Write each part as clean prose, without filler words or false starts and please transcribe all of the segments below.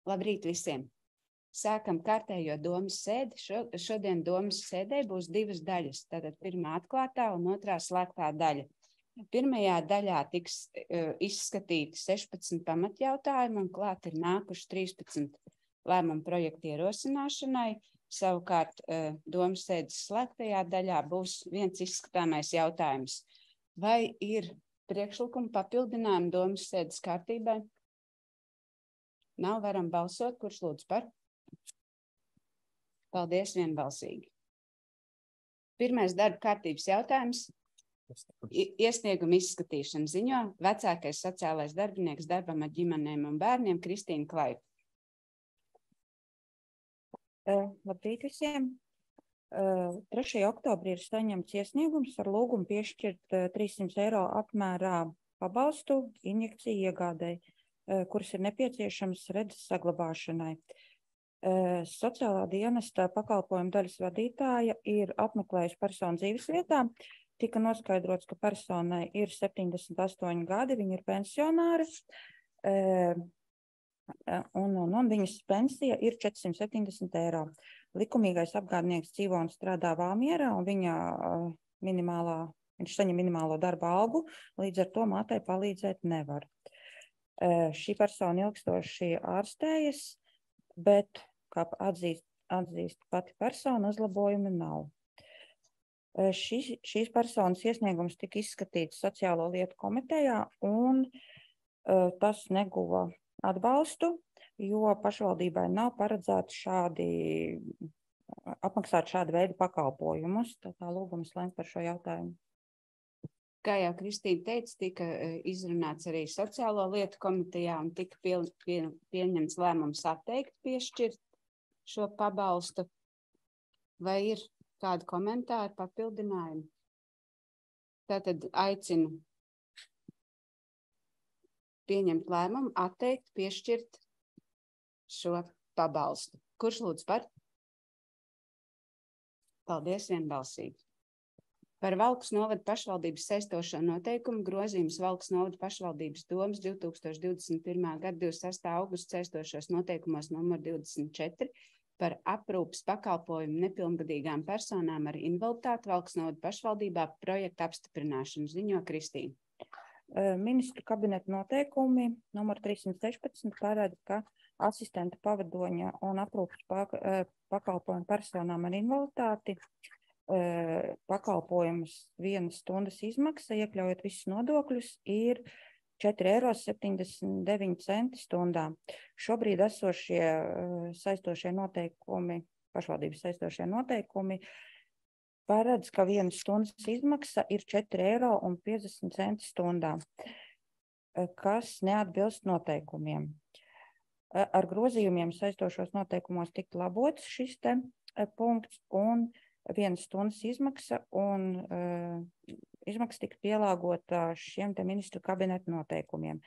Labrīt visiem! Sākam kārtējo domas sēdi. Šodien domas sēdē būs divas daļas. Tātad pirmā atklātā un otrā slēgtā daļa. Pirmajā daļā tiks izskatīti 16 pamatjautājumi un klāt ir nākuši 13 lēmumu projektu ierosināšanai. Savukārt domas sēdes slēgtajā daļā būs viens izskatāmais jautājums. Vai ir priekšlikumi papildinājumi domas sēdes kārtībai? Nav, varam balsot. Kurš lūdzu par? Paldies, vienbalsīgi. Pirmais darba kārtības jautājums. Iesnieguma izskatīšana ziņo vecākais sociālais darbinieks darbam ar ģimenēm un bērniem Kristīna Klaipa. Labrīt visiem. 3. oktobrī ir saņemts iesniegums ar lūgumu piešķirt 300 eiro apmērā pabalstu injekciju iegādēji, kuras ir nepieciešams redzes saglabāšanai. Sociālā dienesta pakalpojumu daļas vadītāja ir apmeklējusi personu dzīvesvietā. Tika noskaidrots, ka personai ir 78 gadi, viņa ir pensionāre, un viņas pensija ir 470 eiro. Likumīgais apgādnieks dzīvo un strādā Valmierā, un viņš saņem minimālo darba algu, līdz ar to mātei palīdzēt nevar. Šī persona ilgstoši ārstējas, bet, kā atzīst pati persona, uzlabojumi nav. Šīs personas iesniegums tika izskatīts Sociālo lietu komitejā, un tas neguva atbalstu, jo pašvaldībai nav paredzēts apmaksāt šādu veidu pakalpojumus. Tā lūgums lemt par šo jautājumu. Kā jau Kristīna teica, tika izrunāts arī Sociālo lietu komitejā un tika pieņemts lēmums atteikt piešķirt šo pabalstu. Vai ir kādi komentāri, papildinājumi? Tātad aicinu pieņemt lēmumu atteikt piešķirt šo pabalstu. Kurš lūdz par? Paldies, vienbalsīgi. Par Valkas novada pašvaldības saistošo noteikumu grozījums Valkas novada pašvaldības domas 2021. gada 28. augusta saistošos noteikumos numur 24 par aprūpes pakalpojumu nepilngadīgām personām ar invaliditāti Valkas novada pašvaldībā projekta apstiprināšanu ziņo Kristīna. Ministru kabineta noteikumi numur 316 parāda, ka asistenta pavadoņa un aprūpes pakalpojumu personām ar invaliditāti pakalpojumus 1 stundas izmaksa, iekļaujot visus nodokļus, ir 4,79 eiro stundā. Šobrīd esošie saistošie noteikumi, pašvaldības saistošie noteikumi, paredz, ka 1 stundas izmaksa ir 4,50 eiro stundā, kas neatbilst noteikumiem. Ar grozījumiem saistošos noteikumos tika labots šis punkts, un 1 stundas izmaksa un izmaksa tika pielāgota šiem ministru kabineta noteikumiem.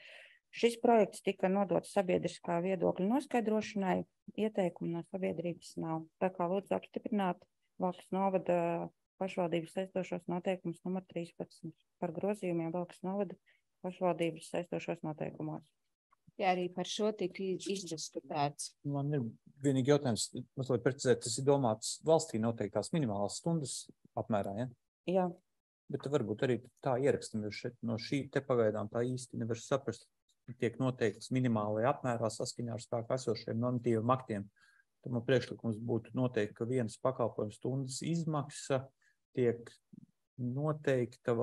Šis projekts tika nodots sabiedriskā viedokļa noskaidrošanai, ieteikumu no sabiedrības nav. Tā kā lūdzu apstiprināt Valkas novada pašvaldības saistošos noteikumus numur 13 par grozījumiem Valkas novada pašvaldības saistošos noteikumos. Jā, arī par šo tika izdiskutēts. Man ir vienīgi jautājums, mazliet precizēt, tas ir domāts valstī noteiktās minimālās stundas apmērā, ja? Jā. Bet varbūt arī tā ierakstam, jo šeit no šī te pagaidām tā īsti nevar saprast, tiek noteikts minimālajā apmērā saskaņā ar spēkā esošiem normatīviem aktiem. Tad man priekšlikums būtu noteikt, ka vienas pakalpojuma stundas izmaksa tiek noteikta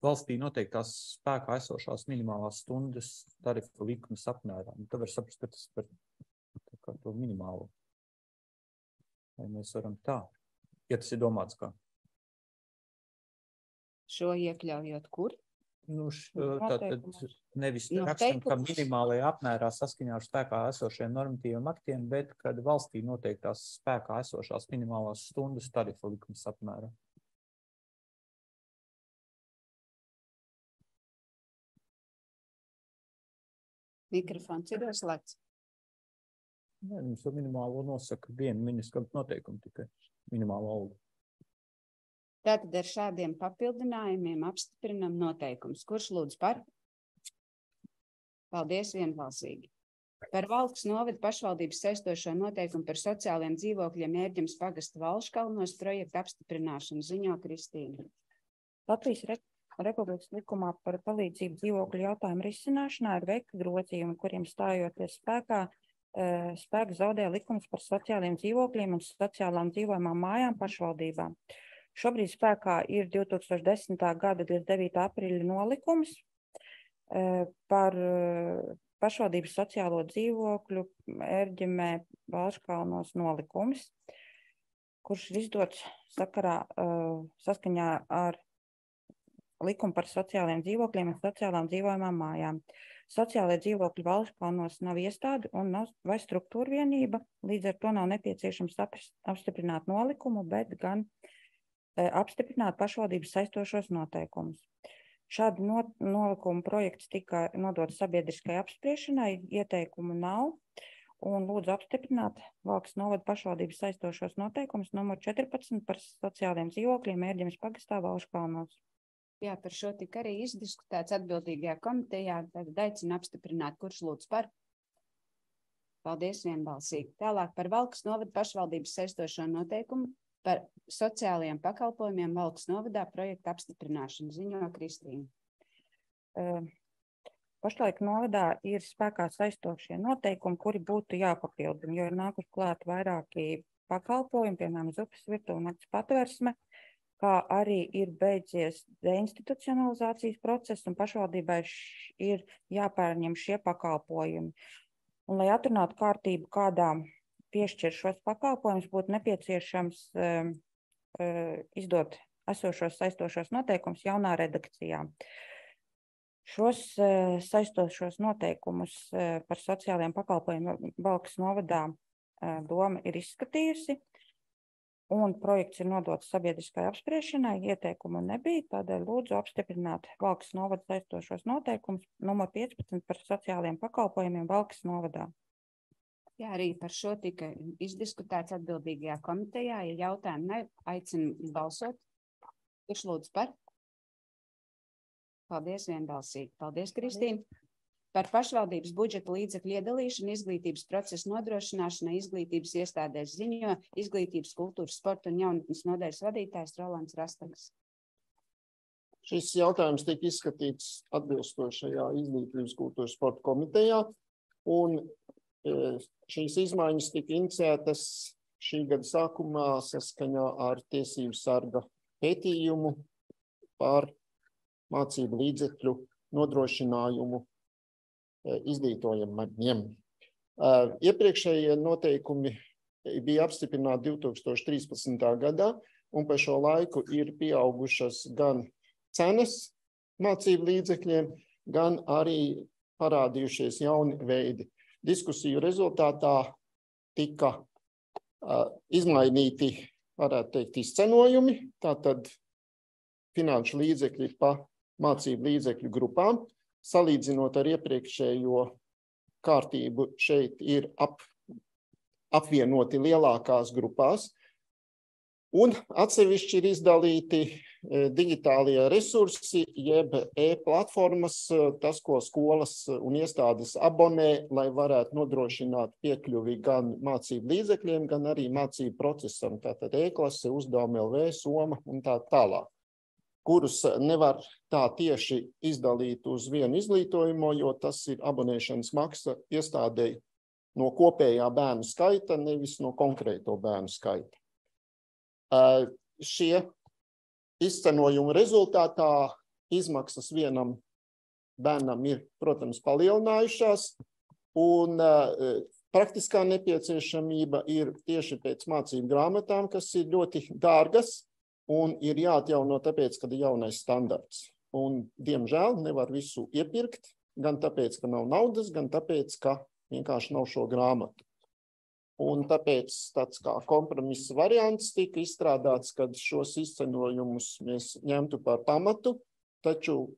valstī noteiktās spēkā esošās minimālās stundas tarifu likumas apmērā. Tad var saprast, ka tas par to minimālo. Vai mēs varam tā, ja tas ir domāts kā? Šo iekļaujot kur? Tātad nevis rakstam, ka minimālajā apmērā saskaņā ar spēkā esošiem normatīviem aktiem, bet kad valstī noteiktās spēkā esošās minimālās stundas tarifu likumas apmērā. Mikrofons ir ieslēgts. Nē, mums to minimālo nosaka vienu ministru noteikumu tikai minimālo algu. Tātad ar šādiem papildinājumiem apstiprinam noteikumus. Kurš lūdz par? Paldies, vienbalsīgi. Par Valkas novada pašvaldības saistošo noteikumu par sociāliem dzīvokļiem Ērģemes pagasta Valškalnos projektu apstiprināšanu ziņo Kristīna. Latvijas Republikas likumā par palīdzību dzīvokļu jautājumu risināšanā ir veikti grozījumi, kuriem stājoties spēku zaudē likums par sociāliem dzīvokļiem un sociālām dzīvojamām mājām pašvaldībām. Šobrīd spēkā ir 2010. gada 29. aprīļa nolikums par pašvaldības sociālo dzīvokļu Ērģemē Valškalnos nolikums, kurš ir izdots saskaņā ar likumu par sociālajiem dzīvokļiem un sociālām dzīvojamām mājām. Sociālajie dzīvokļi Valškalnos nav iestāde un nav vai struktūra vienība, līdz ar to nav nepieciešams apstiprināt nolikumu, bet gan apstiprināt pašvaldības saistošos noteikumus. Šādu nolikumu projekts tika nodots sabiedriskai apspriešanai, ieteikumu nav, un lūdzu apstiprināt Valkas novada pašvaldības saistošos noteikumus numur 14 par sociāliem dzīvokļiem Ērģemes pagastā Valškalnos. Jā, par šo tika arī izdiskutēts atbildīgajā komitejā, tad aicinu apstiprināt, kurš lūdz par. Paldies vienbalsīgi. Tālāk par Valkas novada pašvaldības saistošo noteikumu par sociālajiem pakalpojumiem Valkas novadā projekta apstiprināšanu ziņo Kristīna. Pašlaik novadā ir spēkā saistošie noteikumi, kuri būtu jāpapildina, jo ir nākuši klāt vairāki pakalpojumi, piemēram, zupas virtuve un nakts patversme, kā arī ir beidzies deinstitucionalizācijas process un pašvaldībai ir jāpārņem šie pakalpojumi. Un, lai atrunātu kārtību, kādām piešķir šos pakalpojumus, būtu nepieciešams izdot esošos saistošos noteikumus jaunā redakcijā. Šos saistošos noteikumus par sociālajiem pakalpojumiem Valkas novadā doma ir izskatījusi, un projekts ir nodots sabiedriskai apspriešanai, ieteikumu nebija, tādēļ lūdzu apstiprināt Valkas novada saistošos noteikumus numur 15 par sociālajiem pakalpojumiem Valkas novadā. Jā, arī par šo tika izdiskutēts atbildīgajā komitejā. Ja jautājumi aicinu balsot. Kurš lūdzu par? Paldies vienbalsīgi. Paldies, Kristīna. Par pašvaldības budžeta līdzekļu iedalīšanu izglītības procesu nodrošināšanai izglītības iestādēs ziņo izglītības, kultūras, sporta un jaunatnes nodaļas vadītājs Rolands Rastags. Šis jautājums tika izskatīts atbilstošajā izglītības, kultūras, sporta komitejā, un šīs izmaiņas tika iniciētas šī gada sākumā saskaņā ar Tiesību sarga pētījumu par mācību līdzekļu nodrošinājumu izglītojamajiem. Iepriekšējie noteikumi bija apstiprināti 2013. gadā, un pa šo laiku ir pieaugušas gan cenas mācību līdzekļiem, gan arī parādījušies jauni veidi. Diskusiju rezultātā tika izmainīti, varētu teikt, izcenojumi, tātad finanšu līdzekļi pa mācību līdzekļu grupām. Salīdzinot ar iepriekšējo kārtību, šeit ir apvienoti lielākās grupās, un atsevišķi ir izdalīti digitālie resursi, jeb e-platformas, tas, ko skolas un iestādes abonē, lai varētu nodrošināt piekļuvi gan mācību līdzekļiem, gan arī mācību procesam, tātad e-klase, uzdevumi LV, Soma un tā tālāk, kurus nevar tā tieši izdalīt uz vienu izglītojumu, jo tas ir abonēšanas maksa iestādei no kopējā bērnu skaita, nevis no konkrēto bērnu skaita. Šie izcenojumu rezultātā izmaksas vienam bērnam ir, protams, palielinājušās, un praktiskā nepieciešamība ir tieši pēc mācību grāmatām, kas ir ļoti dārgas un ir jāatjauno tāpēc, kad ir jaunais standarts. Un, diemžēl, nevar visu iepirkt, gan tāpēc, ka nav naudas, gan tāpēc, ka vienkārši nav šo grāmatu. Un tāpēc tāds kā kompromisa variants tika izstrādāts, kad šos izcenojumus mēs ņemtu par pamatu, taču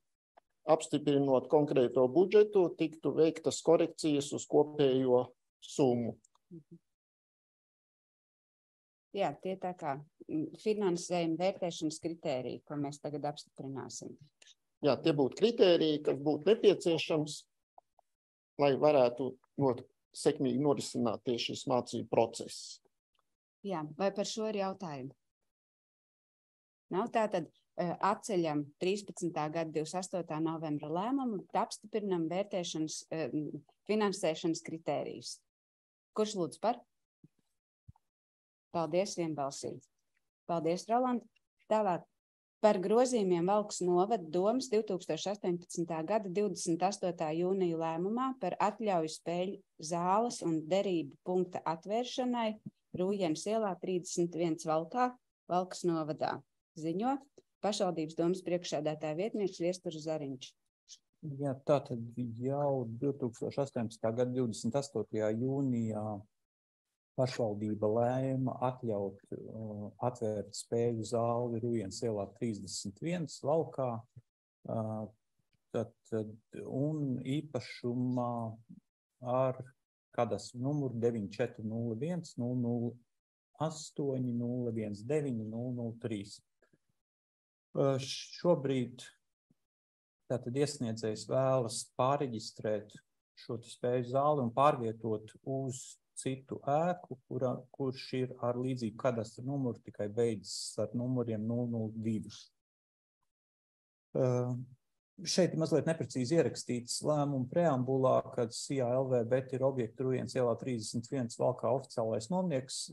apstiprinot konkrēto budžetu, tiktu veiktas korekcijas uz kopējo summu. Jā, tie tā kā finansējuma vērtēšanas kritēriji, ko mēs tagad apstiprināsim. Jā, tie būtu kritēriji, kas būtu nepieciešams, lai varētu sekmīgi norisināties šis mācību process. Jā, vai par šo ir jautājumi? Nav tātad atceļam 13. gada 28. novembra lēmumu, apstiprinam vērtēšanas, finansēšanas kritērijus. Kurš lūdz par? Paldies, vienbalsīgi. Paldies, Roland. Tālāk par grozījumiem Valkas novada domas 2018. gada 28. jūnija lēmumā par atļauju spēļu zāles un derību punkta atvēršanai Rūjenes ielā 31 Valkā, Valkas novadā. Ziņo pašvaldības domas priekšsēdētāja vietnieks Viesturs Zariņš. Jā, tātad jau 2018. gada 28. jūnijā pašvaldība lēma atļaut atvērt spēļu zāli Rūjenes ielā 31 Valkā un īpašumā ar kadastru numuru 9401 008 019 003. Šobrīd tātad iesniedzējs vēlas pārreģistrēt šo spēļu zāli un pārvietot uz citu ēku, kurš ir ar līdzīgu kadastra numuru, tikai beidzas ar numuriem 002. Šeit mazliet neprecīzi ierakstīts lēmuma preambulā, kad SIA/LV Bet ir objekta Rūjenes ielā 31 Valkā oficiālais nomnieks,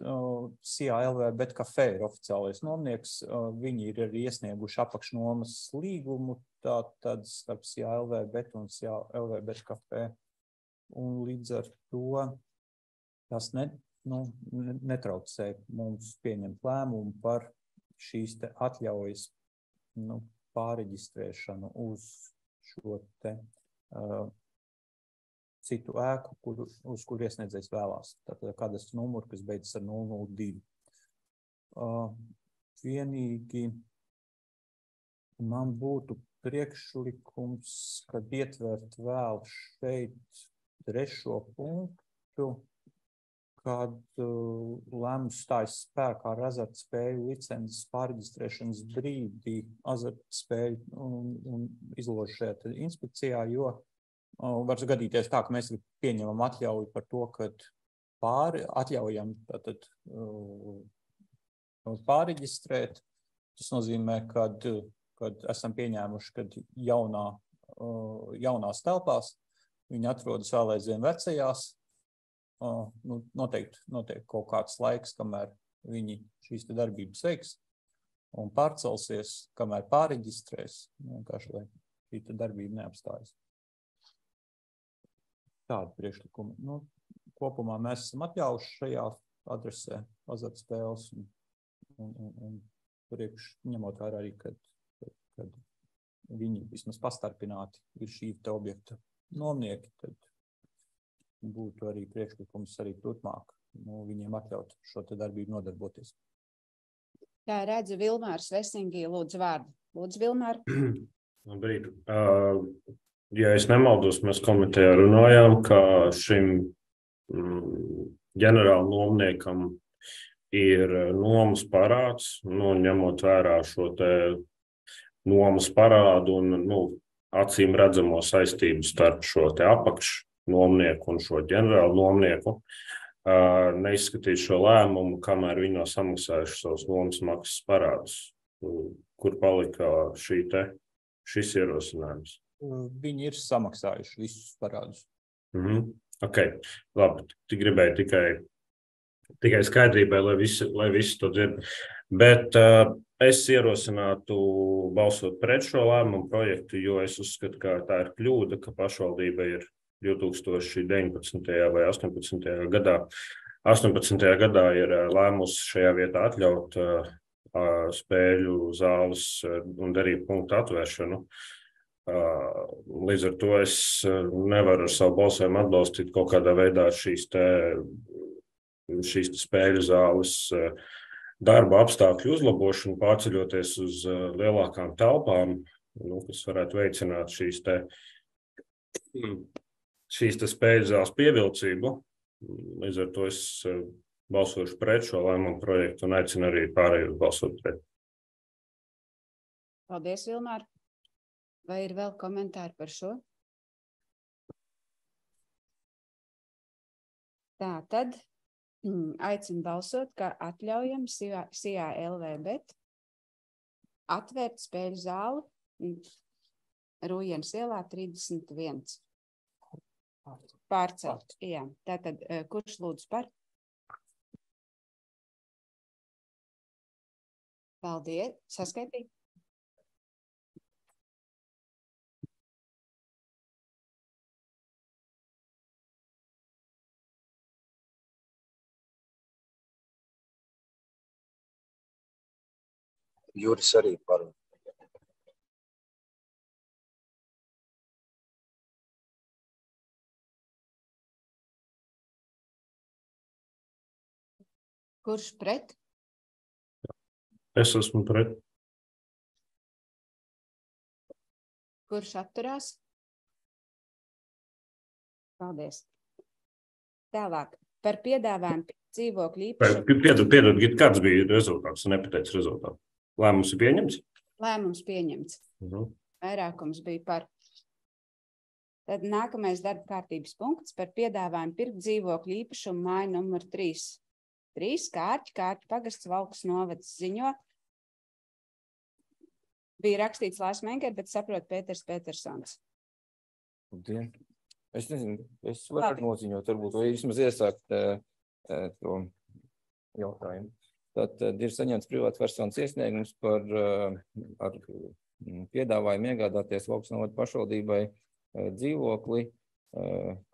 SIA/LV Bet kafē ir oficiālais nomnieks, viņi ir arī iesnieguši apakšnomas līgumu, tātad starp SIA/LV Bet un SIA/LV Bet kafē. Un līdz ar to tas netraucē mums pieņemt lēmumu par šīs te atļaujas pārreģistrēšanu uz šo te citu ēku, uz kur iesniedzējs vēlās. Tātad kadastru numuru, kas beidzas ar 002. Vienīgi man būtu priekšlikums, kad ietvert vēl šeit 3. punktu, kad lēmums stājas spēkā ar azartspēļu licences pārreģistrēšanas brīdī azartspēļu un izložu šajā inspekcijā, jo var gadīties tā, ka mēs pieņemam atļauju par to, kad atļaujam pārreģistrēt. Tas nozīmē, kad esam pieņēmuši, kad jaunās telpās viņi atrodas vēl aizvien vecajās, noteikti kaut kāds laiks, kamēr viņi šīs te darbības veiks un pārcelsies, kamēr pārreģistrēs, vienkārši, lai šī te darbība neapstājas. Tādu priekšlikumu. Kopumā mēs esam atļaujuši šajā adresē azartspēles un ņemot vērā arī, kad viņi vismaz pastarpināti ir šī te objekta nomnieki, tad būtu arī priekšlikums arī turpmāk viņiem atļaut šo te darbību nodarboties. Tā redzu Vilmārs Vesingī, lūdzu vārdu. Lūdzu, Vilmār. Labrīt. Ja es nemaldos, mēs komitejā runājām, ka šim ģenerāla nomniekam ir nomas parāds, ņemot vērā šo te nomas parādu un acīm redzamo saistību starp šo te apakšnomnieku un šo ģenerālu nomnieku, neizskatīt šo lēmumu, kamēr viņi nav samaksājuši savus nomas maksas parādus. Kur palika šis ierosinājums? Viņi ir samaksājuši visus parādus. Ok, labi. Gribēju tikai skaidrībai, lai visi to dzird. Bet es ierosinātu balsot pret šo lēmumu projektu, jo es uzskatu, ka tā ir kļūda, ka pašvaldība ir 2019. vai 18. gadā. 18. gadā ir lēmusi šajā vietā atļaut spēļu zāles un derību punktu atvēršanu. Līdz ar to es nevaru ar savu balsojumu atbalstīt kaut kādā veidā šīs spēļu zāles darba apstākļu uzlabošanu, pārceļoties uz lielākām telpām, kas varētu veicināt šīs spēļu zāles pievilcību. Līdz ar to es balsošu pret šo lēmumu projektu un aicinu arī pārējos balsot pret. Paldies, Vilmār. Vai ir vēl komentāri par šo? Tā tad aicinu balsot, ka atļaujam SIA LV Bet atvērt spēļu zāli Rūjienas ielā 31. Pārcelt. Jā. Tātad, kurš lūdzu par? Paldies. Saskaitīt. Juris arī par. Kurš pret? Es esmu pret. Kurš atturās? Paldies. Tālāk. Par piedāvājumu dzīvokļu īpašumu. Piedod, kāds bija rezultāts? Nepateicu rezultātu. Lēmums ir pieņemts? Lēmums pieņemts. Vairākums bija par. Tad nākamais darba kārtības punkts par piedāvājumu pirkt dzīvokļu īpašumu māju numur 3. 3 Kārķi pagasts Valkas novads ziņo. Bija rakstīts Lārs Menger, bet saprot Pēters Petersons. Es nezinu, es varu noziņot, varbūt, vai vismaz iesākt to jautājumu. Tad ir saņemts privātpersonas iesniegums par ar piedāvājumu iegādāties Valkas novada pašvaldībai dzīvokli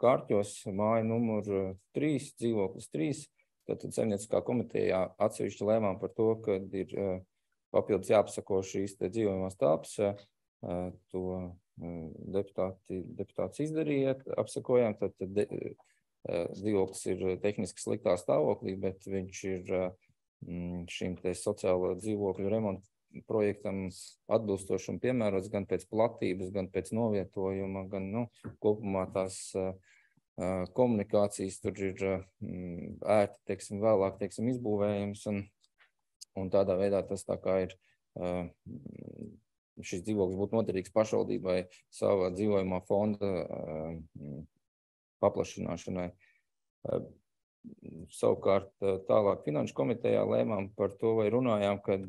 Kārķos, māja numur 3, dzīvoklis 3. Tad saimnieciskā komitejā atsevišķi lēmām par to, ka ir papildus jāapsako šīs dzīvojamās telpas. To deputāts izdarīja, apsakojām. Tad dzīvoklis ir tehniski sliktā stāvoklī, bet viņš ir šim te sociālo dzīvokļu remontu projektam atbilstoši un piemērots gan pēc platības, gan pēc novietojuma, gan kopumā tās komunikācijas tur ir ērti, vēlāk, izbūvējums un tādā veidā tas tā kā ir šis dzīvoklis būtu noderīgs pašvaldībai savā dzīvojumā fonda paplašināšanai. Savukārt tālāk finanšu komitejā lēmām par to vai runājām, kad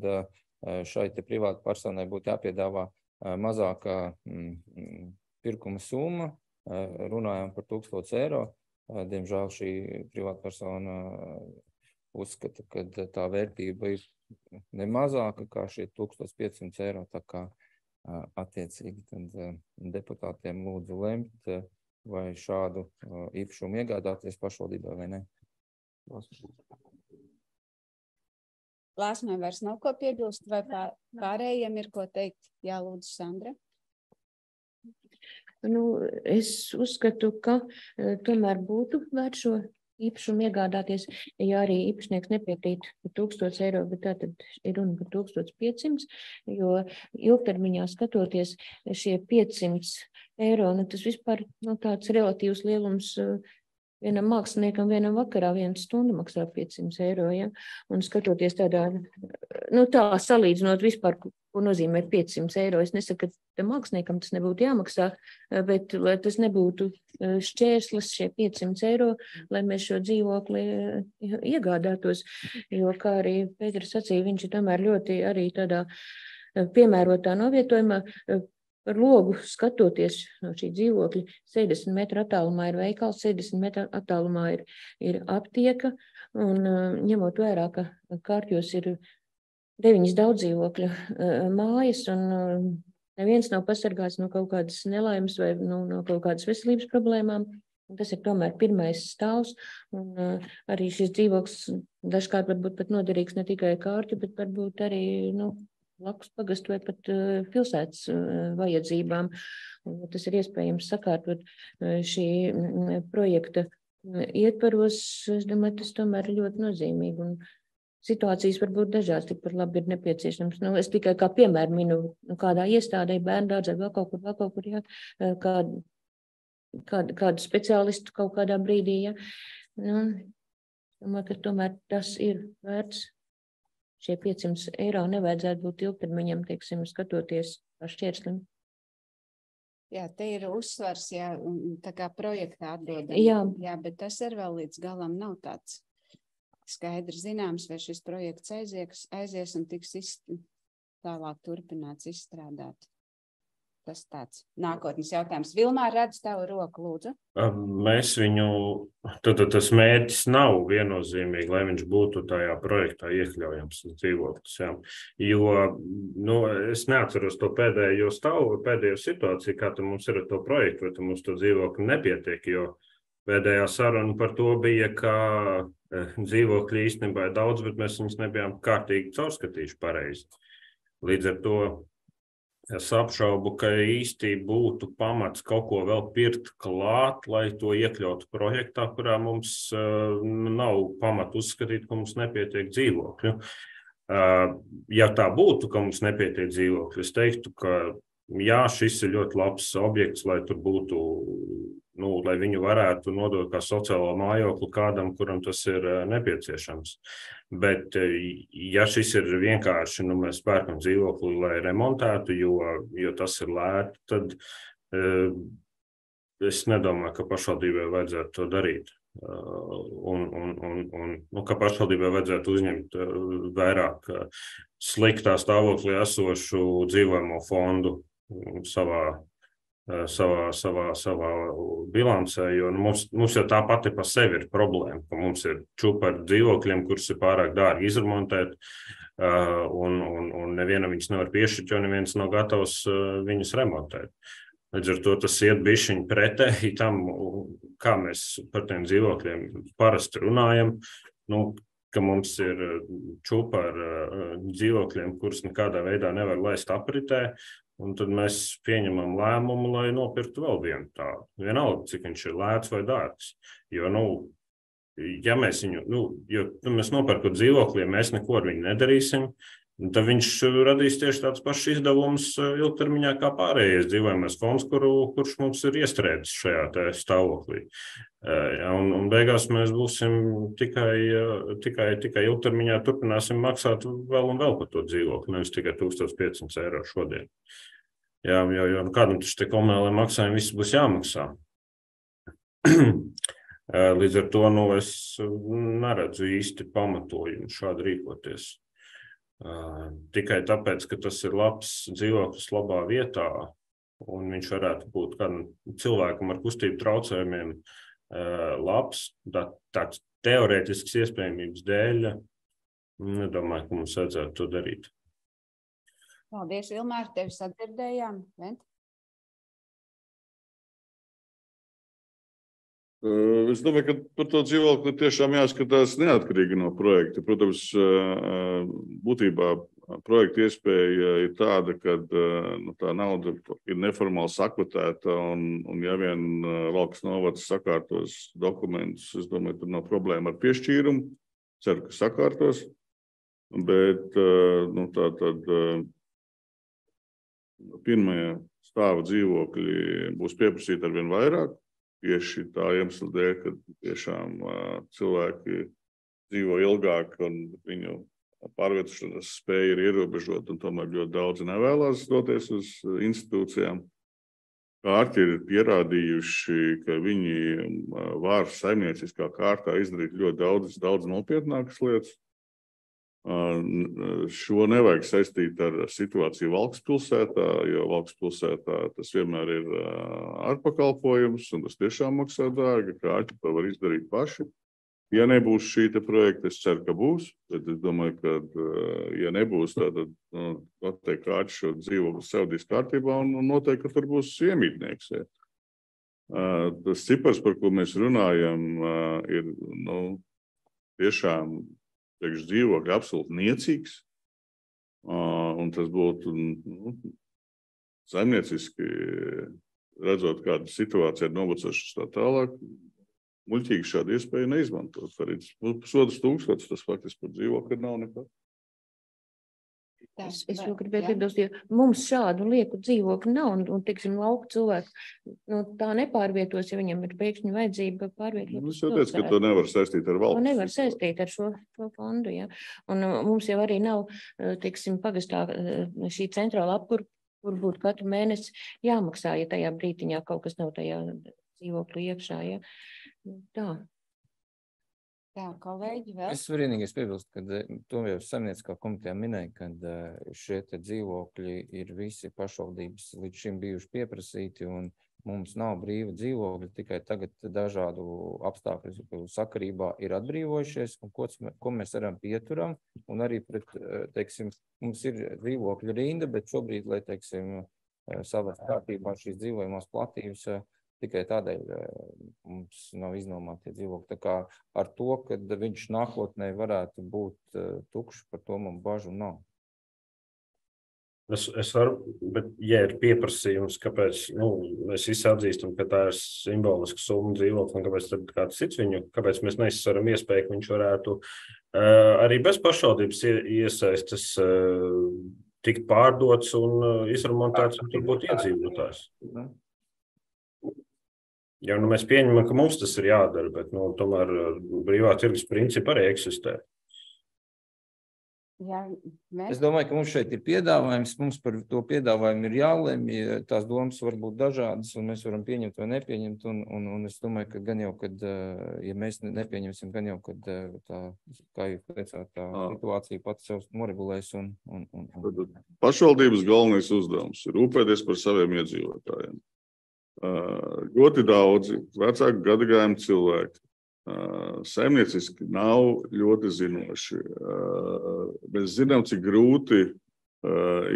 šai te privāta personai būtu jāpiedāvā mazākā pirkuma summa. Runājām par 1000 eiro. Diemžēl šī privāta persona uzskata, ka tā vērtība ir nemazāka kā šie 1500 eiro. Tā kā attiecīgi tad deputātiem lūdzu lemt, vai šādu īpašumu iegādāties pašvaldībā vai ne. Lāsmai vairs nav ko piebilst, vai pārējiem ir ko teikt? Jā, lūdzu, Sandra. Es uzskatu, ka tomēr būtu vērts šo īpašumu iegādāties, ja arī īpašnieks nepiekrīt par 1000 eiro, bet tātad ir runa par 1500, jo ilgtermiņā skatoties šie 500 eiro, tas vispār tāds relatīvs lielums vienam māksliniekam vienam vakarā 1 stunda maksā 500 eiro, ja? Un skatoties tādā, tā salīdzinot vispār, ko nozīmē 500 eiro, es nesaku, ka māksliniekam tas nebūtu jāmaksā, bet lai tas nebūtu šķērslis šie 500 eiro, lai mēs šo dzīvokli iegādātos, jo, kā arī Pēters sacīja, viņš ir tomēr ļoti arī tādā piemērotā novietojumā. Par logu skatoties no šī dzīvokļa, 60 metru attālumā ir veikals, 60 metru attālumā ir aptieka, un ņemot vērā, ka Kārķos ir 9 daudzdzīvokļu mājas, un neviens nav pasargāts no kaut kādas nelaimes vai no kaut kādas veselības problēmām. Tas ir tomēr pirmais stāvs, un arī šis dzīvoklis dažkārt varbūt pat noderīgs ne tikai Kārķu, bet varbūt arī, blakus pagastu vai pat pilsētas vajadzībām. Tas ir iespējams sakārtot šī projekta ietvaros. Es domāju, tas tomēr ir ļoti nozīmīgi. Un situācijas var būt dažādas, tikpat labi ir nepieciešams. Es tikai kā piemēru minu, kādā iestādē, bērndārzā, vēl kaut kur, jā, kādu speciālistu kaut kādā brīdī, jā. Domāju, ka tomēr tas ir vērts. Šie 500 eiro nevajadzētu būt ilgtermiņam, skatoties ar šķērslim. Jā, te ir uzsvars, jā, tā kā projektā atdodam. Jā, bet tas ir vēl līdz galam nav tāds skaidrs zināms, vai šis projekts aizies un tiks tālāk turpināts izstrādāt. Tas tāds nākotnes jautājums. Vilmār, redz tavu roku, lūdzu. Mēs viņu, tad tas mērķis nav viennozīmīgi, lai viņš būtu tajā projektā iekļaujams dzīvoklis. Jā. Jo, es neatceros to pēdējo situāciju, kā mums ir ar to projektu, vai mums to dzīvokli nepietiek, jo pēdējā saruna par to bija, ka dzīvokļi īstenībā ir daudz, bet mēs viņus nebijām kārtīgi caurskatījuši pareizi. Līdz ar to es apšaubu, ka īsti būtu pamats kaut ko vēl pirkt klāt, lai to iekļautu projektā, kurā mums nav pamata uzskatīt, ka mums nepietiek dzīvokļu. Ja tā būtu, ka mums nepietiek dzīvokļu, es teiktu, ka jā, šis ir ļoti labs objekts, lai tur būtu, lai viņu varētu nodot kā sociālo mājokli kādam, kuram tas ir nepieciešams. Bet, ja šis ir vienkārši, mēs pērkam dzīvokli, lai remontētu, jo tas ir lēti, tad es nedomāju, ka pašvaldībai vajadzētu to darīt. Ka pašvaldībai vajadzētu uzņemt vairāk sliktā stāvoklī esošu dzīvojamo fondu savā bilancē, jo mums jau tā pati pa sevi ir problēma, ka mums ir čupa ar dzīvokļiem, kurus ir pārāk dārgi izremontēt, un nevienam viņus nevar piešķirt, jo neviens nav gatavs viņus remontēt. Līdz ar to tas iet bišķiņ pretēji tam, kā mēs par tiem dzīvokļiem parasti runājam, ka mums ir čupa ar dzīvokļiem, kurus nekādā veidā nevar laist apritē, un tad mēs pieņemam lēmumu, lai nopirktu vēl vienu tādu. Vienalga, cik viņš ir lēts vai dārgs. Jo, ja mēs viņu, mēs nopērkot dzīvokli, ja mēs neko ar viņu nedarīsim, tad viņš radīs tieši tāds pašs izdevums ilgtermiņā kā pārējais dzīvojamais fonds, kurš mums ir iestrēdzis šajā stāvoklī. Un beigās mēs būsim tikai ilgtermiņā turpināsim maksāt vēl un vēl par to dzīvokli, nevis tikai 1500 eiro šodien. Jo kādam taču te komunālajiem maksājumiem viss būs jāmaksā. Līdz ar to es neredzu īsti pamatojumu šādi rīkoties. Tikai tāpēc, ka tas ir labs dzīvoklis labā vietā, un viņš varētu būt kādam cilvēkam ar kustību traucējumiem labs, tāds teorētisks iespējamības dēļ, nedomāju, ka mums vajadzētu to darīt. Paldies, Vilmār, tevi sadzirdējām. Vent? Es domāju, ka par to dzīvokli tiešām jāskatās neatkarīgi no projekta. Protams, būtībā projekta iespēja ir tāda, ka tā nauda ir neformāli sakvatēta, un ja vien Valkas novads sakārtos dokumentus, es domāju, tur nav problēma ar piešķīrumu. Ceru, ka sakārtos, bet pirmajā stāva dzīvokļi būs pieprasīti arvien vairāk. Tieši tā iemesla dēļ, ka tiešām cilvēki dzīvo ilgāk un viņu pārvietošanās spēja ir ierobežota, un tomēr ļoti daudzi nevēlas doties uz institūcijām. Kārti ir pierādījuši, ka viņi var saimnieciskā kārtā izdarīt ļoti daudz nopietnākas lietas. Šo nevajag saistīt ar situāciju Valkas pilsētā, jo Valkas pilsētā tas vienmēr ir ārpakalpojums, un tas tiešām maksā dārgi, kārti to var izdarīt paši. Ja nebūs šī projekta, es ceru, ka būs, bet es domāju, ka, ja nebūs, tad noteikti kārti šo dzīvokli sevdīs kārtībā, un noteikti, ka tur būs iemītnieks. Ja. Tas cipars, par ko mēs runājam, ir tiešām priekš dzīvokļi absolūti niecīgs, un tas būtu saimnieciski, redzot kādu situāciju ar novecošanos tā tālāk, muļķīgi šādu iespēju neizmantot. Arī 1,500, tas faktiski par dzīvokli nav nekā. Es jau gribēju piebilst, jo mums šādu lieku dzīvokļu nav, un teiksim, lauku cilvēki tā nepārvietos, ja viņam ir pēkšņi vajadzība pārvietot. Es jau teicu, ka to nevar saistīt ar valsts. To nevar saistīt ar šo fondu, ja. Un mums jau arī nav, teiksim, pagastā šī centrāla apkurpe kur būtu katru mēnesi jāmaksā, ja tajā brītiņā kaut kas nav tajā dzīvokļu iekšā. Ja? Tā. Tā, kolēģi, vēl? Es vienīgais piebilstu, ka to jau Saimnieciskā komitejā minēja, ka šie te dzīvokļi ir visi pašvaldības līdz šim bijuši pieprasīti, un mums nav brīva dzīvokļa, tikai tagad dažādu apstākļu sakarībā ir atbrīvojušies, un ko mēs pieturam, un arī pret, teiksim, mums ir dzīvokļa rinda, bet šobrīd, lai, teiksim, savas kārtībā šīs dzīvojumās platības, tikai tādēļ mums nav iznomāti dzīvokļi. Tā kā ar to, ka viņš nākotnē varētu būt tukšs, par to man bažu nav. Es varu, bet, ja ir pieprasījums, kāpēc, mēs visi atzīstam, ka tā ir simboliska summa dzīvokļa, un kāpēc tad kāds cits viņu, kāpēc mēs neizsveram iespēju, ka viņš varētu arī bez pašvaldības iesaistas tikt pārdots un izremontēts, un tur būtu iedzīvotājs. Ja mēs pieņemam, ka mums tas ir jādara, bet tomēr brīvā tirgus principi arī eksistē. Jā, Es domāju, ka mums šeit ir piedāvājums, mums par to piedāvājumu ir jālemj, tās domas var būt dažādas, un mēs varam pieņemt vai nepieņemt, un es domāju, ka gan jau, kad, ja mēs nepieņemsim, gan jau, kad tā, kā jūs teicāt, tā situācija pats sev noregulēs. Pašvaldības galvenais uzdevums ir rūpēties par saviem iedzīvotājiem. Ļoti daudzi vecāku gadagājumu cilvēki saimnieciski nav ļoti zinoši. Mēs zinām, cik grūti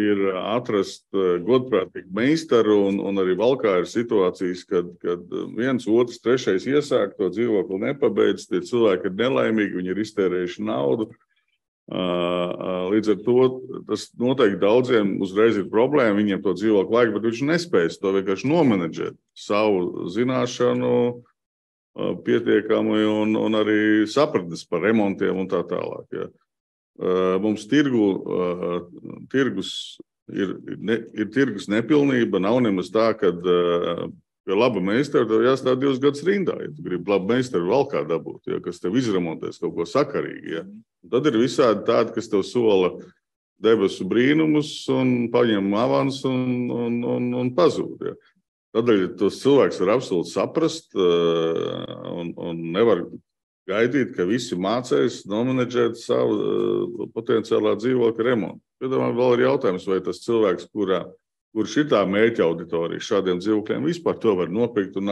ir atrast godprātīgu meistaru, un arī Valkā ir situācijas, kad viens, otrs, trešais iesāk to dzīvokli nepabeidz, tie cilvēki ir nelaimīgi, viņi ir iztērējuši naudu. Līdz ar to tas noteikti daudziem uzreiz ir problēma, viņiem to dzīvokli vajag, bet viņš nespējas to vienkārši nomenedžēt savu zināšanu pietiekami un arī sapratnes par remontiem un tā tālāk. Ja. Mums tirgus ir tirgus nepilnība, nav nemaz tā, kad ja laba meistara, tev jāstāv 2 gadus rindā, ja tu gribi labu meistaru Valkā dabūt, ja, kas tev izremontēs kaut ko sakarīgi. Ja. Tad ir visādi tādi, kas tev sola debesu brīnumus un paņem avans un pazūd. Ja. Tādēļ tos cilvēks var absolūti saprast un nevar gaidīt, ka visi mācēs nomenedžēt savu potenciālā dzīvokļa remontu. Piedomāju, vēl ir jautājums, vai tas cilvēks, kurš ir tā mērķa auditorija šādiem dzīvokļiem, vispār to var nopirkt un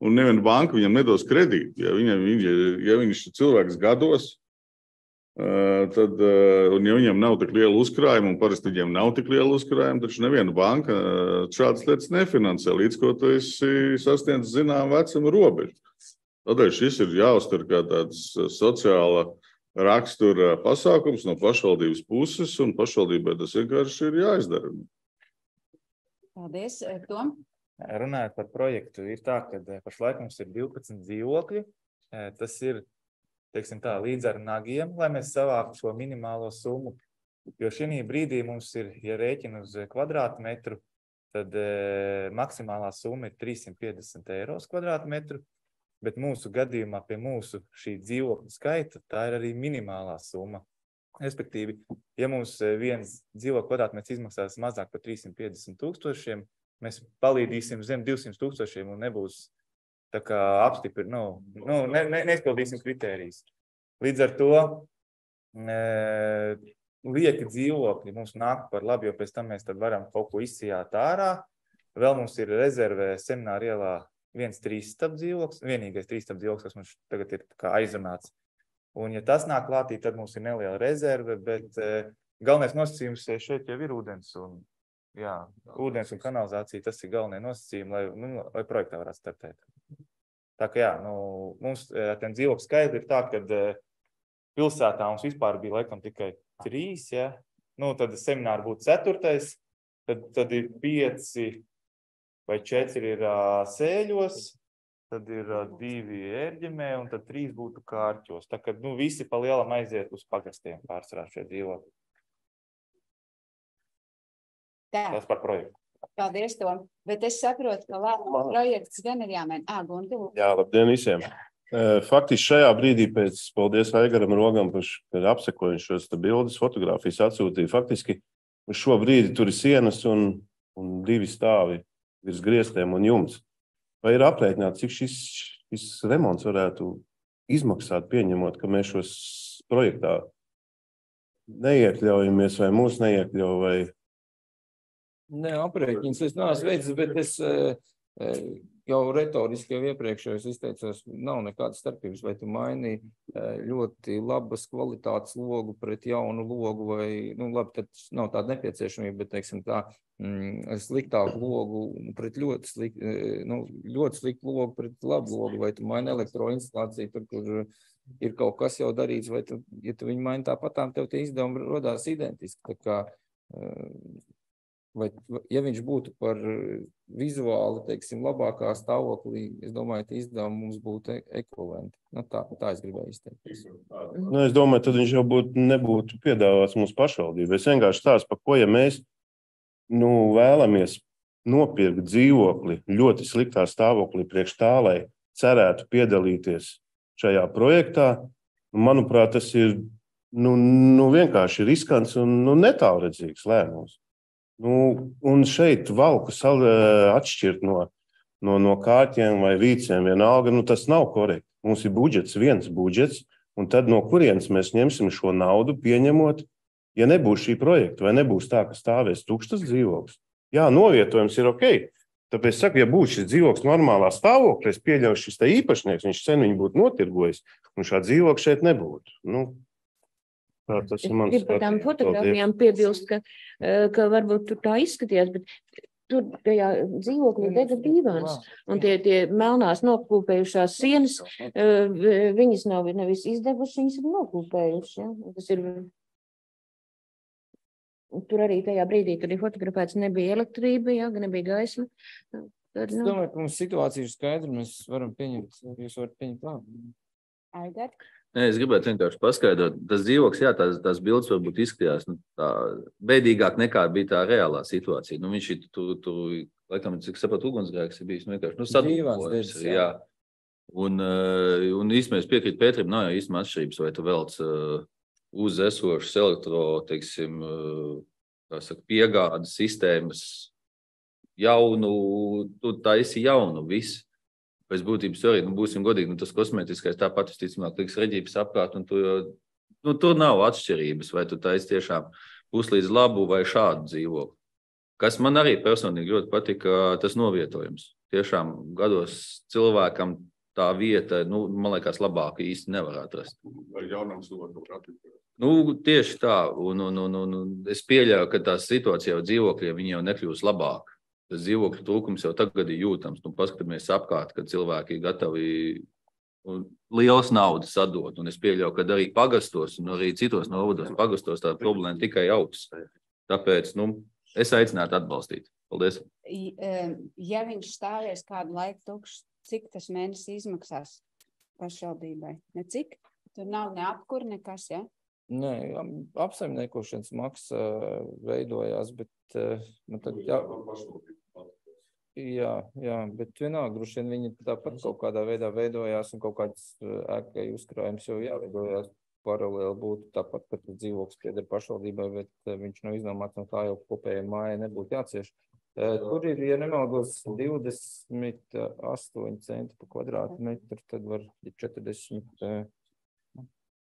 neviena banka viņam nedos kredītu. Ja viņš ir cilvēks gados, tad, un ja viņam nav tik liela uzkrājuma, un parasti viņiem nav tik liela uzkrājuma, taču neviena banka šādas lietas nefinansē, līdz ko tu esi sasniedz zinām vecuma robežu. Tādēļ šis ir jāuztver kā tāds sociāla rakstura pasākums no pašvaldības puses, un pašvaldībai tas vienkārši ir jāizdara. Paldies, Tom. Runājot par projektu, ir tā, ka pašlaik mums ir 12 dzīvokļi. Tas ir, teiksim tā, līdz ar nagiem, lai mēs savāktu šo minimālo summu. Jo šī brīdī mums ir, ja rēķina uz kvadrātmetru, tad maksimālā summa ir 350 € uz kvadrātmetru, bet mūsu gadījumā pie mūsu šī dzīvokļa skaita, tā ir arī minimālā summa. Respektīvi, ja mums viens dzīvokļa kvadrātmetrs izmaksās mazāk par 350 000, mēs palīdīsim zem 200 000 un nebūs tā kā neizpildīsim kritērijas. Līdz ar to lieki dzīvokļi mums nāk par labi, jo pēc tam mēs tad varam kaut ko izsijāt ārā. Vēl mums ir rezervē Semināra ielā viens 3-stab dzīvoklis, vienīgais 3-stab dzīvoklis, kas mums tagad ir kā aizrunāts. Un, ja tas nāk klātī, tad mums ir neliela rezerve, bet galvenais nosacījums šeit jau ir ūdens un kanalizācija. Tas ir galvenie nosacījumi, lai projektā varētu startēt. Tā kā mums ar tiem dzīvokļu skaidri ir tā, ka pilsētā mums vispār bija laikam tikai 3, ja? Tad semināri būtu 4, tad ir 5 vai 4 ir Sēļos, tad ir 2 Ērģemē, un tad 3 būtu Kārķos. Tā kā visi pa lielam aiziet uz pagastiem pārsvarā šie dzīvokļi. Tas par projektu. Paldies, Tom. Bet es saprotu, ka projekts gan ir jāmēn. Gunti. Jā, labdien visiem. Faktiski šajā brīdī paldies Aigaram Rogam par apsekojumu šos bildes, fotogrāfijas atsūtīju. Faktiski Uz šo brīdi tur ir sienas un 2 stāvi virs griestiem un jumts. Vai ir aprēķināts, cik šis remonts varētu izmaksāt, pieņemot, ka mēs šos projektā neiekļaujamies vai mūs neiekļauj vai... Ne, aprēķins es neesmu veicis, bet es jau retoriski jau iepriekš izteicos, nav nekādas starpības, vai tu maini ļoti labas kvalitātes logu pret jaunu logu, vai, nu labi, tad nav tāda nepieciešamība, bet, teiksim tā, sliktāku logu pret ļoti sliktu logu pret labu logu, vai tu maini elektroinstalāciju tur, kur ir kaut kas jau darīts, vai tu, ja tu viņu maini tāpatām, tev tie izdevumi rodās identiski, tā kā, vai, ja viņš būtu par vizuāli, teiksim, labākā stāvoklī, es domāju, ka izdevumi mums būtu ekvivalenti. Nu, tā es gribēju izteikties. Nu, es domāju, tad viņš jau nebūtu piedāvāts mūsu pašvaldībai. Es vienkārši stāstu, par ko, ja mēs vēlamies nopirkt dzīvokli ļoti sliktā stāvoklī priekš tā, lai cerētu piedalīties šajā projektā, manuprāt, tas ir vienkārši riskants un netālredzīgs lēmums. Un šeit valku atšķirt no kārtiem vai vīciem vienalga, tas nav korekti. Mums ir viens budžets, un tad no kurienes mēs ņemsim šo naudu, pieņemot, ja nebūs šī projekta, vai nebūs tā, ka stāvēs tukšs dzīvoklis. Jā, novietojums ir ok. Tāpēc saku, ja būtu šis dzīvoklis normālā stāvoklī, es pieļauju šis te īpašnieks, viņš sen viņu būtu notirgojis, un šā dzīvokļa šeit nebūtu. Tas ir mans skatījums. Par tām fotogrāfijām piebilst, ka varbūt tur tā izskatījās, bet tur tajā dzīvoklī dega dīvāns, un tie melnās nokūpējušās sienas, viņas nav nevis izdevušas, viņas ir nokūpējušas. Ja? Tas ir... Tur arī tajā brīdī, kad ir fotografēts, nebija elektrība, ja? Nebija gaisma. Es domāju, ka mums situācija ir skaidra, mēs varam pieņemt, jūs varat pieņemt lēmumu. Aigāt? Nē, es gribētu vienkārši paskaidrot. Tas dzīvoklis, jā, tās bildes varbūt izskatījās tā bēdīgāk nekā bija tā reālā situācija. Viņš ir tur, laikam, cik sapratu, ugunsgrēks ir bijis vienkārši sadūkojums. Jā. Un īstenībā es piekrītu Pēterim, nav jau īstenībā atšķirības, vai tu velc uz esošas teiksim, piegādes sistēmas jaunu, tu taisi jaunu visu. Pēc būtības arī, būsim godīgi, tas kosmētiskais tāpat visticamāk liks reģības apkārt, un tur nav atšķirības, vai tu taisi tiešām puslīdz labu vai šādu dzīvokli. Kas man arī personīgi ļoti patika, tas novietojums. Tiešām gados cilvēkam tā vieta, man liekas, labāk īsti nevar atrast. Vai jaunam cilvēkam atrast? Tieši tā, un es pieļauju, ka tā situācija jau dzīvokļiem, viņi jau nekļūs labāk. Tas dzīvokļu trūkums jau tagad ir jūtams. Paskatāmies apkārt, kad cilvēki ir gatavi lielas naudas atdot. Un es pieļauju, ka arī pagastos un arī citos novados pagastos tā problēma tikai augs. Tāpēc es aicinātu atbalstīt. Paldies. Ja viņš stāvies kādu laiku tukšs, cik tas mēnesis izmaksās pašvaldībai? Ne cik? Tur nav ne apkur, nekas, ja? Nē, apsaimniekošanas maksa veidojās, bet tad jā, bet vienalga, droši vien viņi tāpat kaut kādā veidā veidojās un kaut kāds ēkai uzkrājums jau jāveidojās paralēli būtu tāpat, ka tas dzīvoklis pieder pašvaldībai, bet viņš nav iznomāts un tā jau kopējai mājai nebūtu jācieš. Tur ir, ja nemaldos, 28 centi pa kvadrātmetru, tad var 40...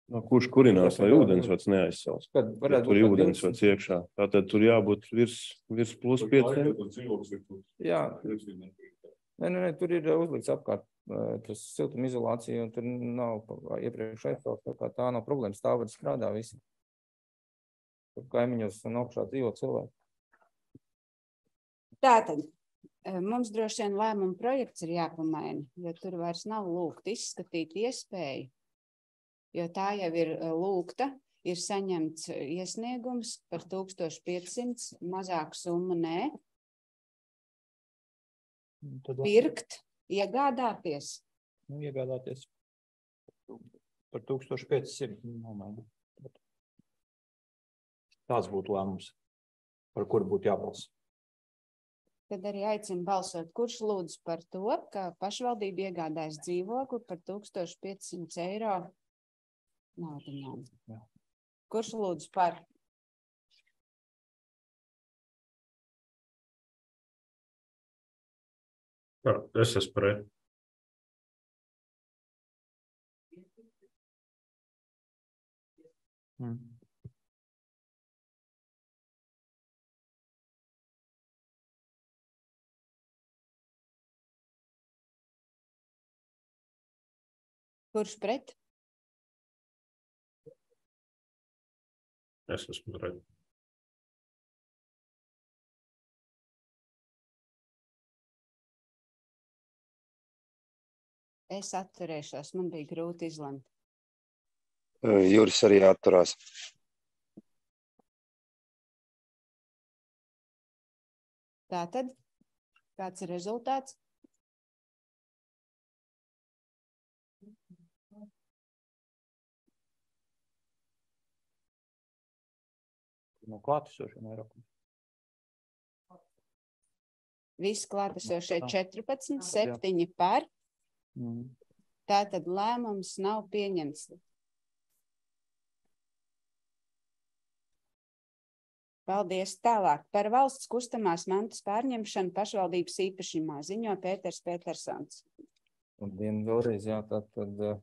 Kurš kurinās, lai ūdensvads neaizsauc? Tur ir ūdensvads iekšā. Tātad tur jābūt virs plus 5. Jā. Nē, tur ir uzlikts apkārt tas siltumizolācija, un tur nav iepriekš aizsauc, tā nav problēma. Stāvvadi strādā visi. Tur kaimiņos un augšā dzīvo cilvēki. Tātad, mums droši vien lēmuma projekts ir jāpamaina, jo tur vairs nav lūgt izskatīt iespēju. Jo tā jau ir lūgta, ir saņemts iesniegums par 1500, mazāku summu nē. Pirkt, iegādāties. Iegādāties par 1500. Tāds būtu lēmums, par kuru būtu jābalso. Tad arī aicinu balsot, kurš lūdz par to, ka pašvaldība iegādājas dzīvokli par 1500 eiro. Kurš lūdzu par? Es esmu pret. Kurš pret? Es esmu pret. Es atturēšos, man bija grūti izlemt. Juris arī atturās. Tātad, kāds ir rezultāts? No klātesošiem Eiropā. Visi klātesošie 14, 7 par. Tātad lēmums nav pieņemts. Paldies. Tālāk par valsts kustamās mantas pārņemšanu pašvaldības īpašumā ziņo Pēters Petersons. Labdien, vēlreiz, jā, tātad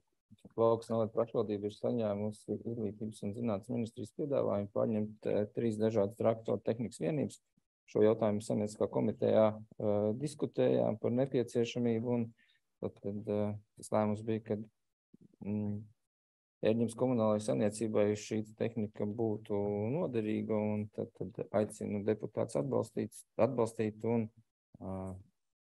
Valkas novada pašvaldība ir saņēmusi Izglītības un zinātnes ministrijas piedāvājumu pārņemt 3 dažādas traktoru tehnikas vienības. Šo jautājumu Saimnieciskā komitejā diskutējām par nepieciešamību, un tad tas lēmums bija, ka Ērģemes komunālajai saimniecībai šī tehnika būtu noderīga, un tad aicinu deputātus atbalstīt un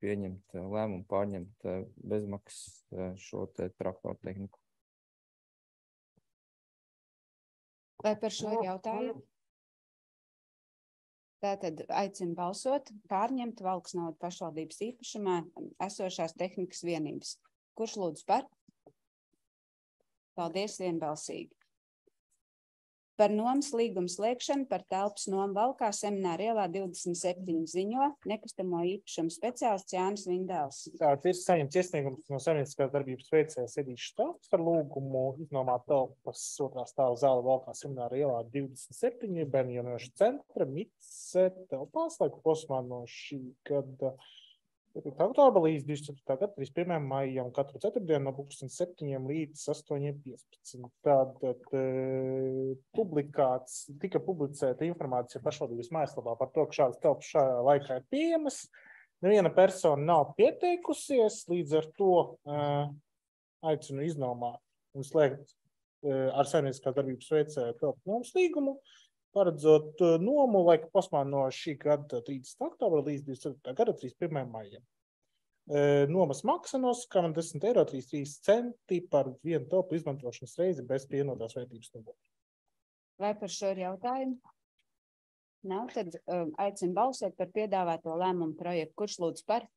pieņemt lēmumu pārņemt bezmaksas šo traktoru tehniku. Vai par šo jautājumu? Tātad aicinu balsot, pārņemt Valkas novada pašvaldības īpašumā esošās tehnikas vienības. Kurš lūdzu par? Paldies, vienbalsīgi. Par nomas līgumu slēgšanu par telpas nomu Valkā Semināra ielā 27 ziņo nekustamo īpašumu speciālists Jānis Vindēls. Tātad ir saņemts iesniegums no saimnieciskās darbības veicējas Edīša Stāvs par lūgumu iznomāt telpas 2. stāva zāli Valkā Semināra ielā 27 bērnu jauniešu centra Mitse telpās, laika posmā no šī gada oktobra līdz 24. gada 31. maijam katru ceturtdienu no 7 līdz 8:15. Tātad tika publicēta informācija pašvaldības mājaslapā par to, ka šādas telpas šajā laikā ir pieejamas. Neviena persona nav pieteikusies, līdz ar to aicinu iznomāt un slēgt ar saimnieciskās darbības veicēju telpu nomas līgumu, paredzot nomu laika posmā no šī gada 30. oktobra līdz 24. gada 31. maijam. Nomas maksa nosakām 10,33 € par vienu telpu izmantošanas reizi bez pievienotās vērtības nodokļa. Vai par šo jautājumu? Nav, tad aicinu balsot par piedāvāto lēmumu projektu. Kurš lūdzu par?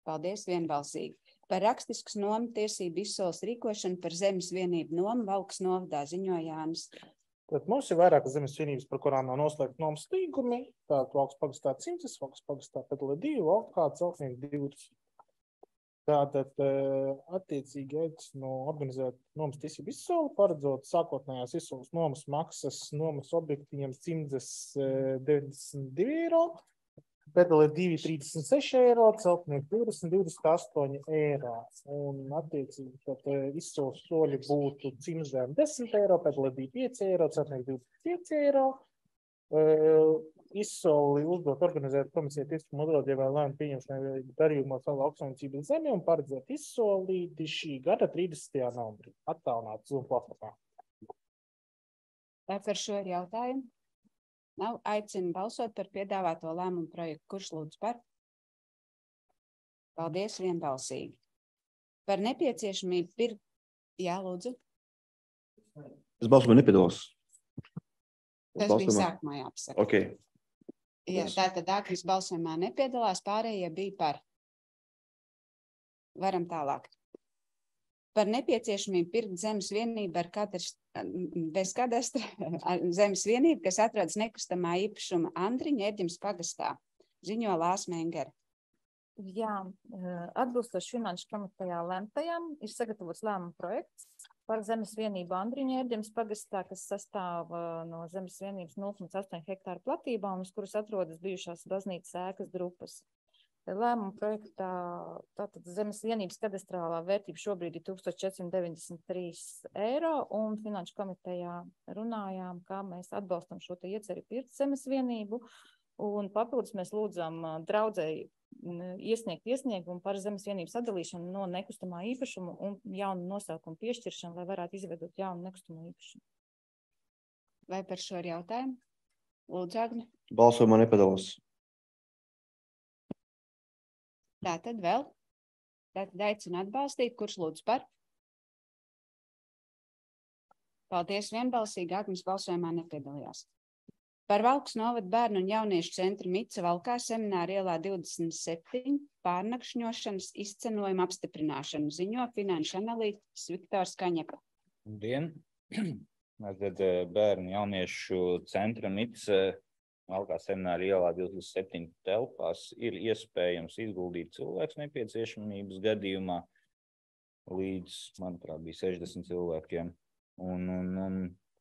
Paldies, vienbalsīgi. Par rakstiskas nomu tiesību izsoles rīkošanu par zemes vienību nomu Valkas novadā ziņo Jānis. Tad mums ir vairākas zemes vienības, par kurām nav noslēgti nomas līgumi. Tātad Valkas pagastā Cimces, Valkas pagastā Pedale 2, Valkā Celtnieks 2. Tātad attiecīgi aicinu organizēt nomas tiesību izsoli, paredzot sākotnējās izsoles nomas maksas nomas objektiem Cimces 92 €, Pedale 2 36 €, Celtnieks 28 €. Un attiecīgi tad izsoles soļi būtu Cimzēm 10 €, Pedale 2 5 €, Celtnieks 25 €. Izsoli uzdot organizēt komisiju tiesību nodrošināšanai vai lēmumu pieņemšanai darījumos savu lauksaimniecības zemi un paredzēt izsolīti šī gada 30. novembrī. Attālināt Zoom platformā. Vai par šo ir jautājumu? Nav, aicinu balsot par piedāvāto lēmumu projektu. Kurš lūdzu par? Paldies, vienbalsīgi. Par nepieciešamību pirkt. Jā, lūdzu. Es balsoju nepiedalos. Tas bija sākumā jāpasaka. Okay. Jā, tātad Agris balsojumā nepiedalās, pārējie bija par. Varam tālāk. Par nepieciešamību pirkt zemes vienību bez kadastra zemes vienību, kas atrodas nekustamā īpašuma Andriņa Ērģemes pagastā. Ziņo Lāsma Engere. Jā, atbilstoši Finanšu komitejā lemtajam ir sagatavots lēmuma projekts par zemes vienību Andriņa Ērģemes pagastā, kas sastāv no zemes vienības 0,8 hektāru platībām, uz kuras atrodas bijušās baznīcas ēkas drupas. Lēmuma projektā tātad zemes vienības kadastrālā vērtība šobrīd ir 1493 eiro, un Finanšu komitejā runājām, kā mēs atbalstam šo te ieceri pirkt zemes vienību, un papildus mēs lūdzam draudzēji iesniegt iesniegumu par zemes vienības sadalīšanu no nekustamā īpašuma un jaunu nosaukumu piešķiršanu, lai varētu izveidot jaunu nekustamo īpašumu. Vai par šo jautājumu? Lūdzu, Agne. Balsojumā nepiedalās. Tātad vēl. Tātad aicinu atbalstīt. Kurš lūdzu par? Paldies, vienbalsīgi. Agnes balsojumā nepiedalījās. Par Valkas novada bērnu un jauniešu centru Mica Valkā semināra ielā 27 pārnakšņošanas izcenojuma apstiprināšanu ziņo finanšu analītiķis Viktors Kaņepka. Labdien! Tad bērnu jauniešu centra Mica Valkā semināra ielā 27 telpās ir iespējams ieguldīt cilvēks nepieciešamības gadījumā līdz, manuprāt, bija 60 cilvēkiem. Un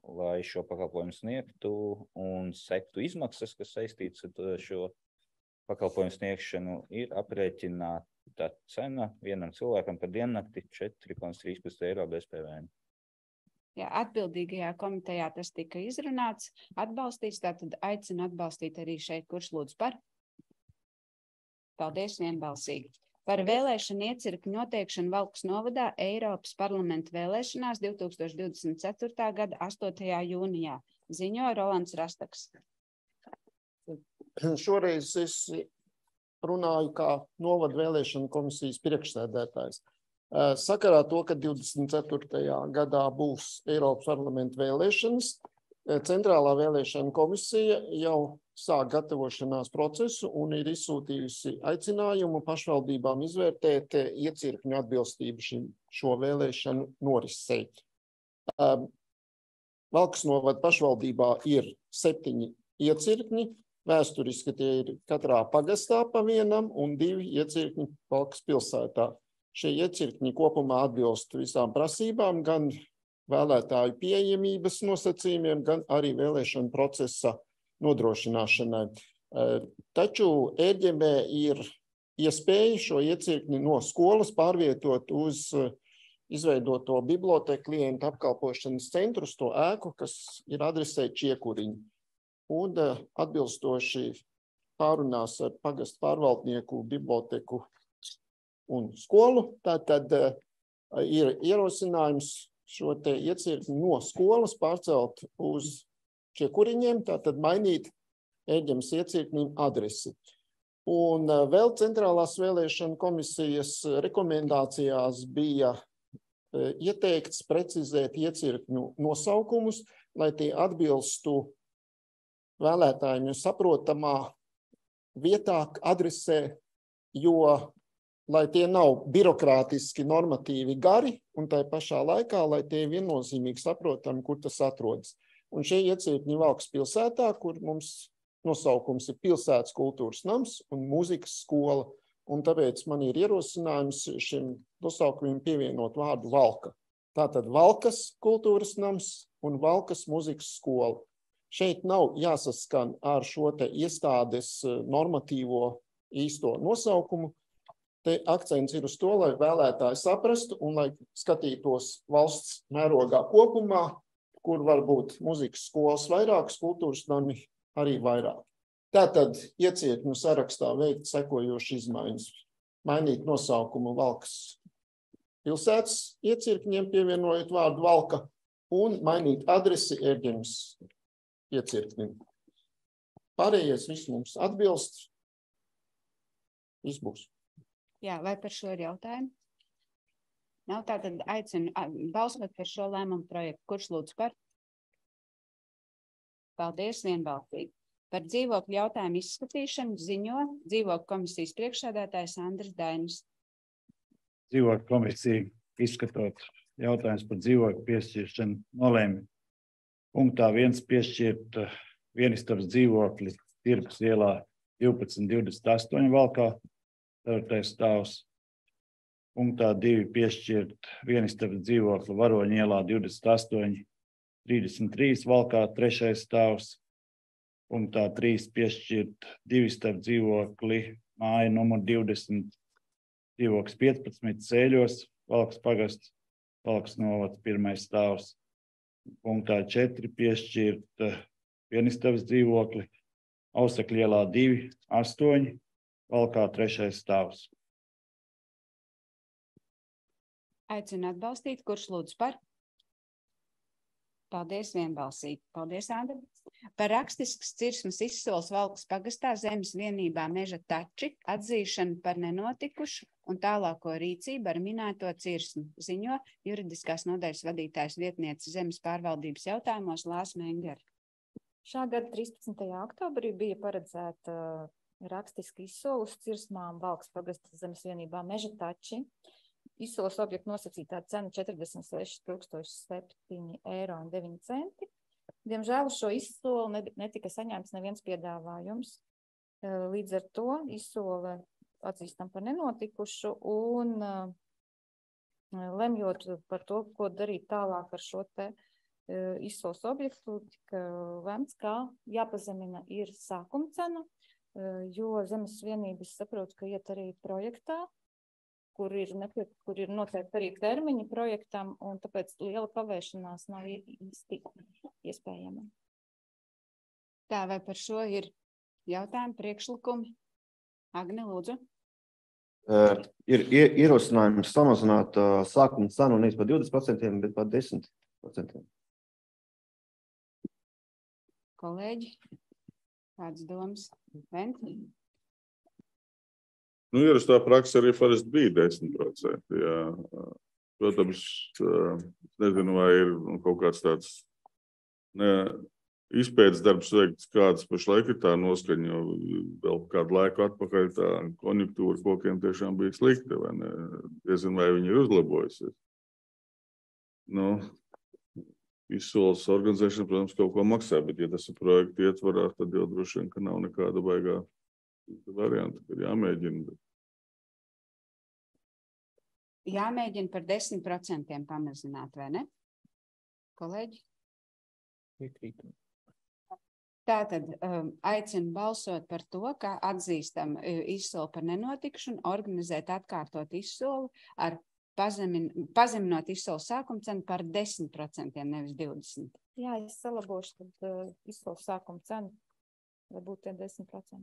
lai šo pakalpojumu sniegtu un sektu izmaksas, kas saistīts ar šo pakalpojumu sniegšanu, ir aprēķināta cena vienam cilvēkam par diennakti 4,13 eiro bez PVN. Jā, atbildīgajā komitejā tas tika izrunāts, atbalstīts, tātad aicinu atbalstīt arī šeit, kurš lūdzu par. Paldies, vienbalsīgi. Par vēlēšanu iecirkņu noteikšanu Valkas novadā Eiropas parlamenta vēlēšanās 2024. gada 8. jūnijā. Ziņo Rolands Rastaks. Šoreiz es runāju kā novada vēlēšanu komisijas priekšsēdētājs. Sakarā to, ka 24. gadā būs Eiropas parlamenta vēlēšanas, Centrālā vēlēšana komisija jau sāk gatavošanās procesu un ir izsūtījusi aicinājumu pašvaldībām izvērtēt iecirkņu atbilstību šo vēlēšanu norisei. Valkas novada pašvaldībā ir 7 iecirkņi, vēsturiski tie ir katrā pagastā pa vienam un 2 iecirkņi Valkas pilsētā. Šie iecirkņi kopumā atbilst visām prasībām, gan vēlētāju pieejamības nosacījumiem, gan arī vēlēšanu procesa nodrošināšanai. Taču ērģemē ir iespēja šo iecirkni no skolas pārvietot uz izveidoto biblioteku klientu apkalpošanas centru, to ēku, kas ir adresē Čiekuriņu. Un atbilstoši pārunās ar pagastu pārvaldnieku, biblioteku un skolu, tātad ir ierosinājums šo te iecirkni no skolas pārcelt uz Čiekuriņiem, tātad mainīt ērģemes iecirknim adresi. Un vēl Centrālās vēlēšana komisijas rekomendācijās bija ieteikts precizēt iecirkņu nosaukumus, lai tie atbilstu vēlētājiem saprotamā vietā, adresē, jo lai tie nav birokrātiski normatīvi gari un tai pašā laikā, lai tie viennozīmīgi saprotami, kur tas atrodas. Un šie iecirkņi Valkas pilsētā, kur mums nosaukums ir Pilsētas kultūras nams un mūzikas skola, un tāpēc man ir ierosinājums šim nosaukumiem pievienot vārdu Valka. Tātad Valkas kultūras nams un Valkas mūzikas skola. Šeit nav jāsaskan ar šo te iestādes normatīvo īsto nosaukumu. Te akcents ir uz to, lai vēlētāji saprastu un lai skatītos valsts mērogā kopumā, kur var būt mūzikas skolas vairākas, kultūras nami arī vairāk. Tātad iecirkņu sarakstā veikt sekojoši izmaiņas. Mainīt nosaukumu Valkas pilsētas iecirkņiem, pievienojot vārdu Valka, un mainīt adresi ērģemes iecirknim. Pārējais viss mums atbilst. Viss būs. Jā, vai par šo jautājumu? Nav, tātad aicinu balsot par šo lēmumu projektu. Kurš lūdzu par? Paldies, vienbalsīgi. Par dzīvokļu jautājumu izskatīšanu ziņo dzīvokļu komisijas priekšsēdētājs Andris Dainis. Dzīvokļu komisija izskatot jautājums par dzīvokļu piešķiršanu nolēma punktā 1 piešķirt vienistabas dzīvokli Tirgus ielā 1228 Valkā. 4. stāvs. Punktā 2 piešķirt vienistabas dzīvokli Varoņu ielā 2833 Valkā. 3. stāvs. Punktā 3 piešķirt divistabu dzīvokli māja numur 20, dzīvoklis 15 Sēļos, Valkas pagasts, Valkas novads 1. stāvs. Punktā 4 piešķirt vienistabas dzīvokli, Austakļu ielā 2, 8, Valkā 3. stāvs. Aicinu atbalstīt, kurš lūdzu par? Paldies, vienbalsīgi. Paldies, Andri. Par rakstisks cirsmas izsoles Valkas pagastā zemes vienībā Meža tači atzīšanu par nenotikušu un tālāko rīcību ar minēto cirsmu ziņo juridiskās nodaļas vadītājs vietniece zemes pārvaldības jautājumos Lāsma Engere. Šā gada 13. oktobrī bija paredzēta rakstiska izsole uz cirsmām Valkas pagasta zemes vienībā Meža tači. Izsoles objektu nosacītā cena 46,007,09 €. Diemžēl uz šo izsoli netika saņemts neviens piedāvājums. Līdz ar to izsole atzīstam par nenotikušu un lemjot par to, ko darīt tālāk ar šo te izsoles objektu, tika lemts, kā jāpazemina ir sākuma cena, jo zemes vienības saprot, ka iet arī projektā, kur ir noteikti arī termiņi projektam, un tāpēc liela kavēšanās nav īsti iespējama. Tā, vai par šo ir jautājumi, priekšlikumi? Agne, lūdzu. Ir ierosinājums samazināt sākuma cenu nevis par 20%, bet par 10%. Kolēģi, kādas domas? Venti? Ierastā praksa arī parasti bija 10%. Jā. Protams, nezinu, vai ir kaut kāds tāds izpētes darbs veikts, kāds pašlaik ir tā noskaņa, jo vēl kādu laiku atpakaļ tā konjunktūra kokiem tiešām bija slikta, vai ne? Diezin, vai viņi ir uzlabojusies. Izsoles organizēšana, protams, kaut ko maksā, bet ja tas ir projekta ietvarā, tad jau droši vien, ka nav nekāda baigā varianta, kad jāmēģina. Jāmēģina par 10% pamazināt, vai ne? Kolēģi? Tātad aicinu balsot par to, ka atzīstam izsoli par nenotikušanu, organizēt atkārtot izsoli ar pazeminot izsoles sākuma cenu par 10%, nevis 20%. Jā, es salabošu, tad izsoles sākuma cenu, vai būtu tie 10%.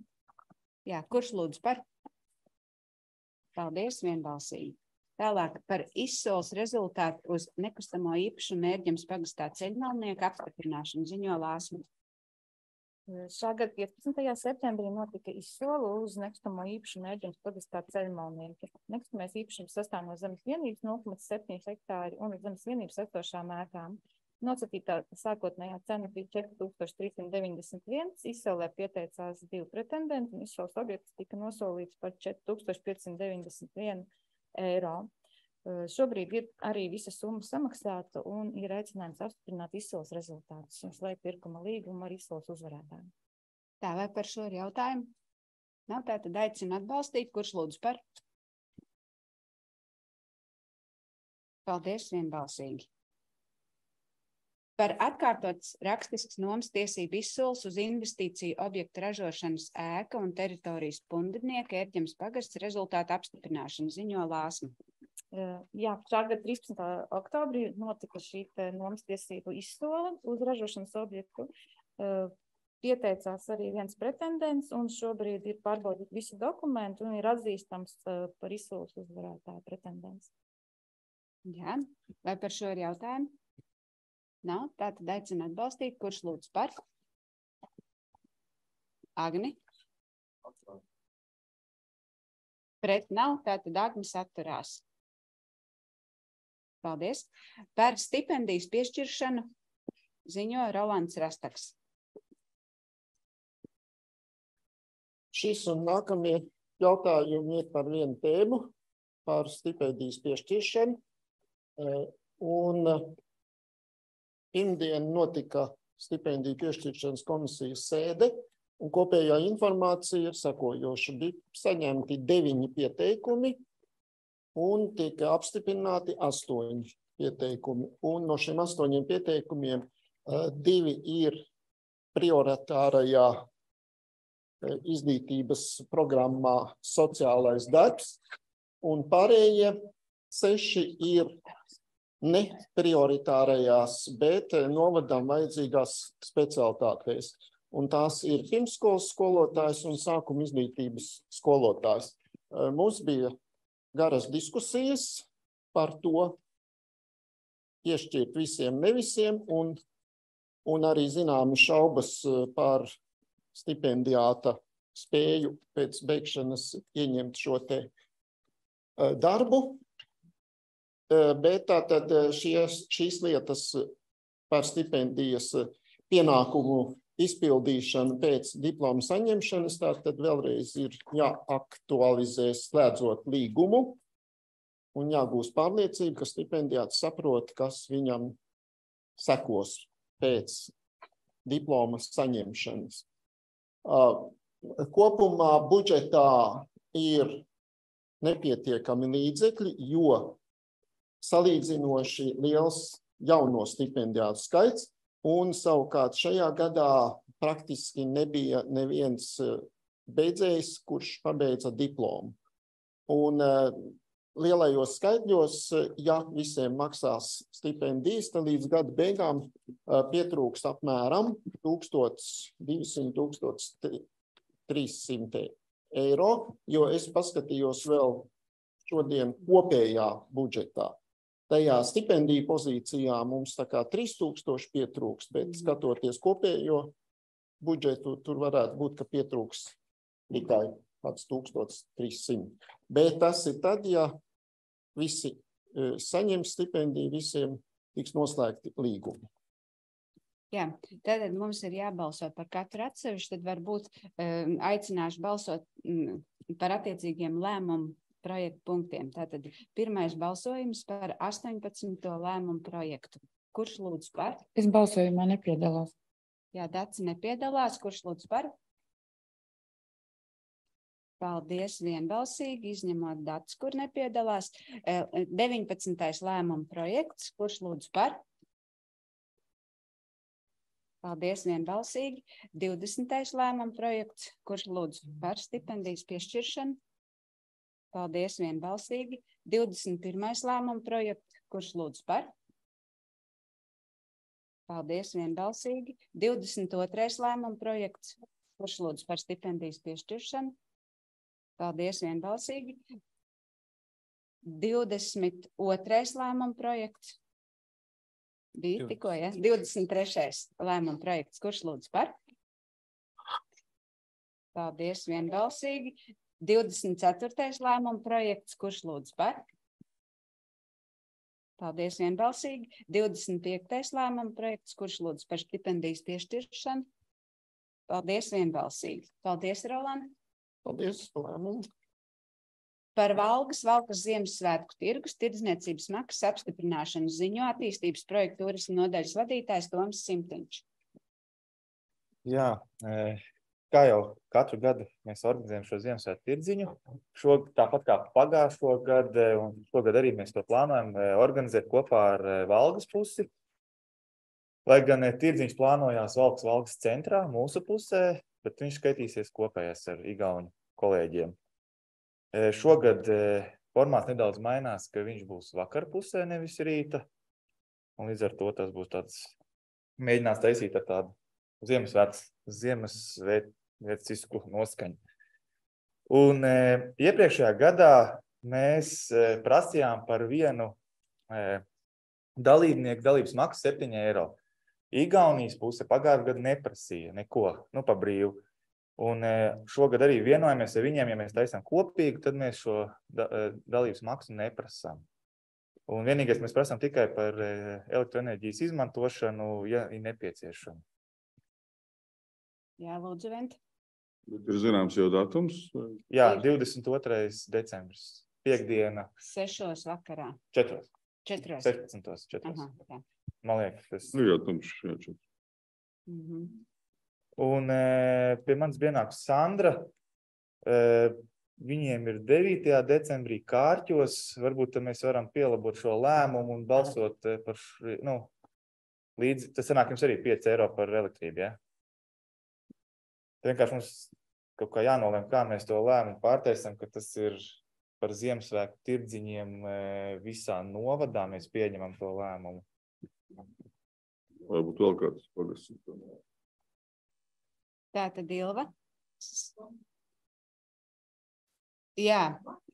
Jā, kurš lūdzu par? Paldies, vienbalsīgi. Tālāk par izsoles rezultātu uz nekustamo īpašumu Ērģemes pagastā ceļmalnieka apstiprināšanu ziņo Lāsma. Šā gada 15. septembrī notika izsole uz nekustamo īpašumu Ērģemes pagastā ceļmalnieka. Nekustamais īpašums sastāv no zemes vienības 0,7 hektāri un zemes vienības esošām ēkām. Nosacītā sākotnējā cena bija 4391, izsolē pieteicās 2 pretendenti un izsoles objekts tika nosolīts par 4591 €. Šobrīd ir arī visa summa samaksāta un ir aicinājums apstiprināt izsoles rezultātus un slēgt pirkuma līgumu ar izsoles uzvarētāju. Tā, vai par šo ir jautājumi? Nav, tā tad aicinu atbalstīt, kurš lūdzu par? Paldies, vienbalsīgi. Par atkārtotas rakstisks nomas tiesību izsoles uz investīciju objektu ražošanas ēka un teritorijas pundrinieka Ērģemes pagasts rezultātu apstiprināšanu ziņo Lāsma. Jā, šā gada 13. oktobrī notika šī nomas tiesību izsole uz ražošanas objektu. Pieteicās arī viens pretendents un šobrīd ir pārbaudīt visi dokumenti un ir atzīstams par izsoles uzvarētāju pretendents. Jā, vai par šo ir jautājumi? Nav, tātad aicinu atbalstīt, kurš lūdzu par? Agni? Pret nav, tātad Agnis atturās. Paldies. Par stipendijas piešķiršanu ziņo Rolands Rastaks. Šis un nākamie jautājumi ir par vienu tēmu, par stipendijas piešķiršanu. Un pirmdien notika stipendiju piešķiršanas komisijas sēde, un kopējā informācija ir sekojoša. Bija saņemti 9 pieteikumi, un tika apstiprināti 8 pieteikumi. Un no šiem 8 pieteikumiem 2 ir prioritārajā izglītības programmā sociālais darbs, un pārējie 6 ir neprioritārajās, bet novadam vajadzīgās specialitātēs. Un tās ir pirmskolas skolotājs un sākuma izglītības skolotājs. Mums bija garas diskusijas par to, piešķirt visiem, ne visiem, un arī zināmas šaubas par stipendijāta spēju pēc beigšanas ieņemt šo te darbu. Bet tātad šīs lietas par stipendijas pienākumu izpildīšanu pēc diploma saņemšanas, tātad vēlreiz ir jāaktualizē slēdzot līgumu un jāgūst pārliecība, ka stipendijāts saprot, kas viņam sekos pēc diploma saņemšanas. Kopumā budžetā ir nepietiekami līdzekļi, jo salīdzinoši liels jauno stipendijātu skaits, un savukārt šajā gadā praktiski nebija neviens beidzējs, kurš pabeidza diplomu. Un lielajos skaitļos, ja visiem maksās stipendijas, tad līdz gada beigām pietrūks apmēram 1200–1300 eiro, jo es paskatījos vēl šodien kopējā budžetā. Tajā stipendiju pozīcijā mums tā kā 3000 pietrūks, bet skatoties kopējo budžetu, tur varētu būt, ka pietrūks tikai 1300. Bet tas ir tad, ja visi saņem stipendiju, visiem tiks noslēgti līgumi. Jā, tad mums ir jābalso par katru atsevišķi, tad varbūt aicināšu balsot par attiecīgiem lēmumu projektu punktiem. Tātad pirmais balsojums par 18. lēmumu projektu. Kurš lūdzu par? Es balsojumā nepiedalās. Jā, Daci nepiedalās. Kurš lūdzu par? Paldies, vienbalsīgi, izņemot Daci, kur nepiedalās. 19. lēmumu projekts. Kurš lūdzu par? Paldies, vienbalsīgi. 20. lēmumu projekts. Kurš lūdzu par stipendijas piešķiršanu? Paldies, vienbalsīgi. 21. lēmumu projekts. Kurš lūdzu par? Paldies, vienbalsīgi. 22. lēmumu projekts. Kurš lūdzu par stipendijas piešķiršanu? Paldies, vienbalsīgi. 22. lēmumu projekts. Bija tikko, ja? 23. lēmumu projekts. Kurš lūdzu par? Paldies, vienbalsīgi. 24. lēmumu projekts. Kurš lūdzu par? Paldies, vienbalsīgi. 25. lēmumu projekts. Kurš lūdzu par stipendijas piešķiršanu? Paldies, vienbalsīgi. Paldies, Roland. Paldies, lēmumu. Par Valkas Ziemassvētku tirgus tirdzniecības maksas apstiprināšanu ziņo attīstības projektu turisma nodaļas vadītājs Toms Simtiņš. Jā, kā jau katru gadu mēs organizējam šo Ziemassvētku tirdziņu. Tāpat kā pagājušo gadu, un šogad arī mēs to plānojam organizēt kopā ar Valgas pusi. Lai gan tirdziņš plānojās Valkas centrā, mūsu pusē, bet viņš skaitīsies kopējās ar igauņu kolēģiem. Šogad formāts nedaudz mainās, ka viņš būs vakar pusē, nevis rīta. Un līdz ar to tas būs tāds mēģinās taisīt ar tādu Ziemassvētcisku noskaņu. Un iepriekšējā gadā mēs prasījām par vienu dalībnieku dalības maksu 7 eiro. Igaunijas puse pagājušajā gadā neprasīja neko, pa brīvu. Un šogad arī vienojamies ar viņiem, ja mēs taisām kopīgi, tad mēs šo dalības maksu neprasām. Un vienīgais mēs prasām tikai par elektroenerģijas izmantošanu, ja ir nepieciešama. Jā, lūdzu, Vent. Bet ir zināms jau datums? Jā, 22. decembris, piekdiena. 6 vakarā. 4. 16. Aha, man liekas, tas... Jā, tumšs, jā, 4. Un pie manis pienāks Sandra. Viņiem ir 9. decembrī kārķos. Varbūt mēs varam pielabot šo lēmumu un balsot par, līdzi. Tas sanāk jums arī 5 eiro par elektrību, ja? Vienkārši mums kaut kā jānolem, kā mēs to lēmumu pārtaisam, ka tas ir par Ziemassvētku tirdziņiem visā novadā, mēs pieņemam to lēmumu. Varbūt vēl kāds pagasts. Tātad Ilva. Jā,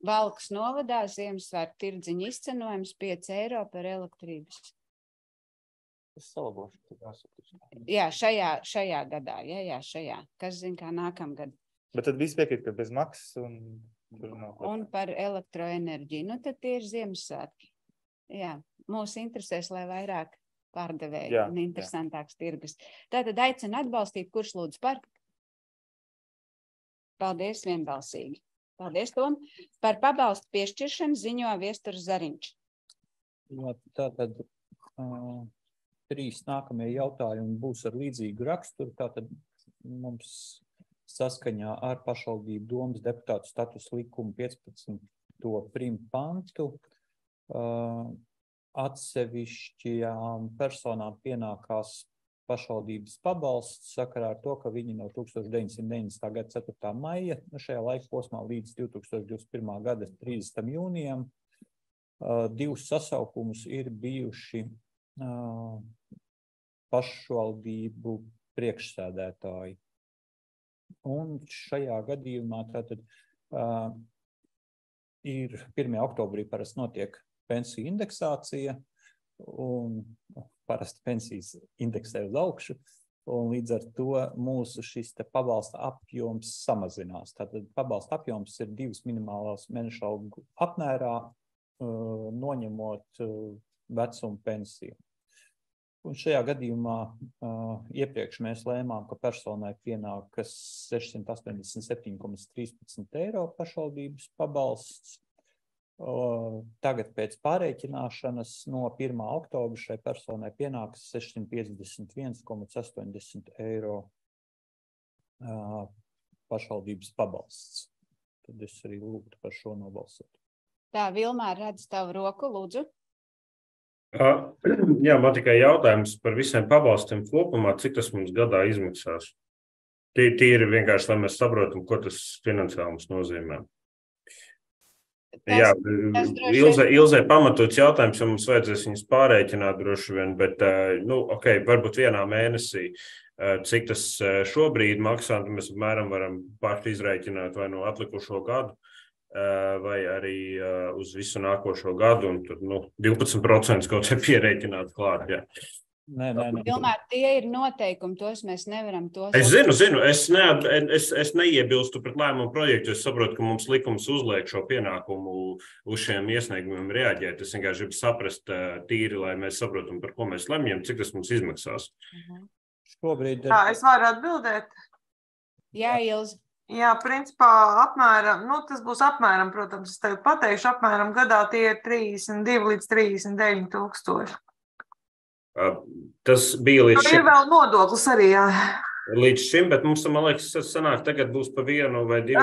Valkas novadā Ziemassvētku tirdziņu izcenojums 5 eiro par elektrības. Es salabošu. Jā, šajā gadā. Jā, šajā. Kas zina, kā nākamgad. Bet tad viss piekrīt, ka bez maksas un par elektroenerģiju. Nu, tad tie ir Ziemassvētki. Jā, mūs interesēs, lai vairāk pārdevēji un interesantāks tirgus. Tātad aicinu atbalstīt, kurš lūdz par. Paldies vienbalsīgi. Paldies, Tom. Par pabalstu piešķiršanu ziņo Viesturs Zariņš. Jā, tātad 3 nākamie jautājumi būs ar līdzīgu raksturu. Tātad mums saskaņā ar pašvaldību domas deputātu status likumu 15. prim pantu atsevišķajām personām pienākās pašvaldības pabalsts sakarā ar to, ka viņi no 1990. gada 4. maija šajā laika posmā līdz 2021. gada 30. jūnijam 2 sasaukumus ir bijuši pašvaldību priekšsēdētāji. Un šajā gadījumā tātad ir 1. oktobrī parasti notiek pensiju indeksācija, un parasti pensijas indeksē uz augšu, un līdz ar to mūsu šis te pabalsta apjoms samazinās. Tātad pabalsta apjoms ir 2 minimālās mēneša algu apmērā, noņemot vecumu pensiju. Un šajā gadījumā iepriekš mēs lēmām, ka personai pienākas 687,13 eiro pašvaldības pabalsts. Tagad pēc pārreikināšanas no 1. oktobra šai personai pienākas 651,80 eiro pašvaldības pabalsts. Tad es arī lūgtu par šo nobalsot. Tā, Vilmār, redz tavu roku, lūdzu. Jā, man tikai jautājums par visiem pabalstiem kopumā, cik tas mums gadā izmaksās. Tīri vienkārši, lai mēs saprotam, ko tas finansiāli mums nozīmē. Jā, Ilzai pamatots jautājums, jo mums vajadzēs viņus pārēķināt droši vien, bet, varbūt vienā mēnesī, cik tas šobrīd maksā, mēs apmēram varam paši izrēķināt vai no atlikušo gadu, vai arī uz visu nākošo gadu, un tur 12% kaut kā pierēķināt klāt. Jā. Nē. Vilmār, tie ir noteikumi, tos mēs nevaram tos. Es zinu, es neiebilstu pret lēmumu projektu, es saprotu, ka mums likums uzliek šo pienākumu uz šiem iesniegumiem reaģēt. Es vienkārši gribu saprast tīri, lai mēs saprotam, par ko mēs lemjam, cik tas mums izmaksās. Šobrīd... Tā, es varu atbildēt? Jā, Ilze. Jā, principā apmēram, tas būs apmēram, protams, es tev pateikšu, apmēram gadā tie ir 32 līdz 39 tūkstoši. Tas bija līdz šim. Ir vēl nodoklis arī, jā. Līdz šim, bet mums, man liekas, sanāk, tagad būs pa 1 vai 2.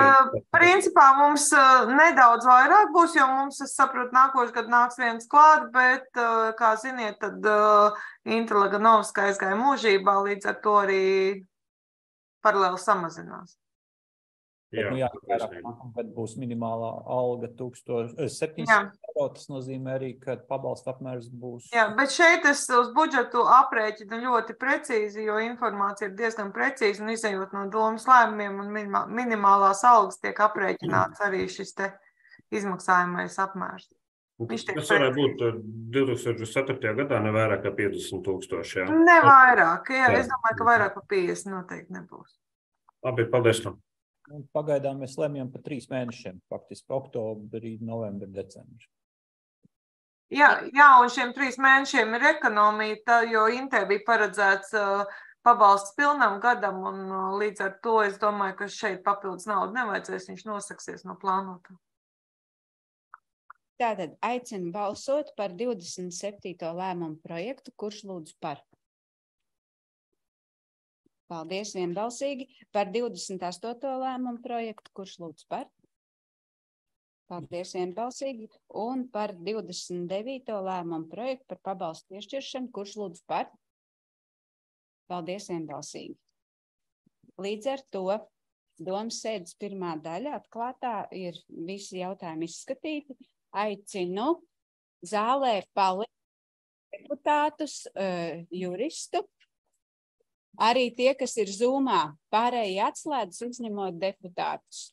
Principā mums nedaudz vairāk būs, jo mums, es saprotu, nākošais gadu nāks viens klāt, bet, kā ziniet, tad Inta Laganovska aizgāja mūžībā, līdz ar to arī paralēli samazinās. Bet būs minimālā alga 700 eiro, tas nozīmē arī, ka pabalsta apmērs būs. Jā, bet šeit es uz budžetu aprēķinu ļoti precīzi, jo informācija ir diezgan precīzi, un izējot no domas lēmumiem un minimālās algas tiek aprēķināts arī šis te izmaksājumais apmērs. Tas varētu būt 2004. gadā ne vairāk kā 50,000, jā? Ne vairāk, jā, es domāju, ka vairāk par 50 noteikti nebūs. Labi, paldies. Pagaidām mēs lemjam par 3 mēnešiem, faktiski oktobrī, novembri, decembri. Jā, un šiem 3 mēnešiem ir ekonomija, jo Intē bija paredzēts pabalsts pilnam gadam, un līdz ar to es domāju, ka šeit papildus naudu nevajadzēs, viņš nosaksies no plānotā. Tātad aicinu balsot par 27. lēmumu projektu, kurš lūdzu par. Paldies vienbalsīgi. Par 28. lēmumu projektu, kurš lūdz par? Paldies vienbalsīgi. Un par 29. lēmumu projektu par pabalstu piešķiršanu, kurš lūdz par? Paldies vienbalsīgi. Līdz ar to domas sēdes pirmā daļa atklātā, ir visi jautājumi izskatīti. Aicinu zālē palikt deputātus, juristu, arī tie, kas ir Zoomā, pārējie atslēdzas, izņemot deputātus.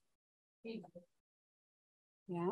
Jā.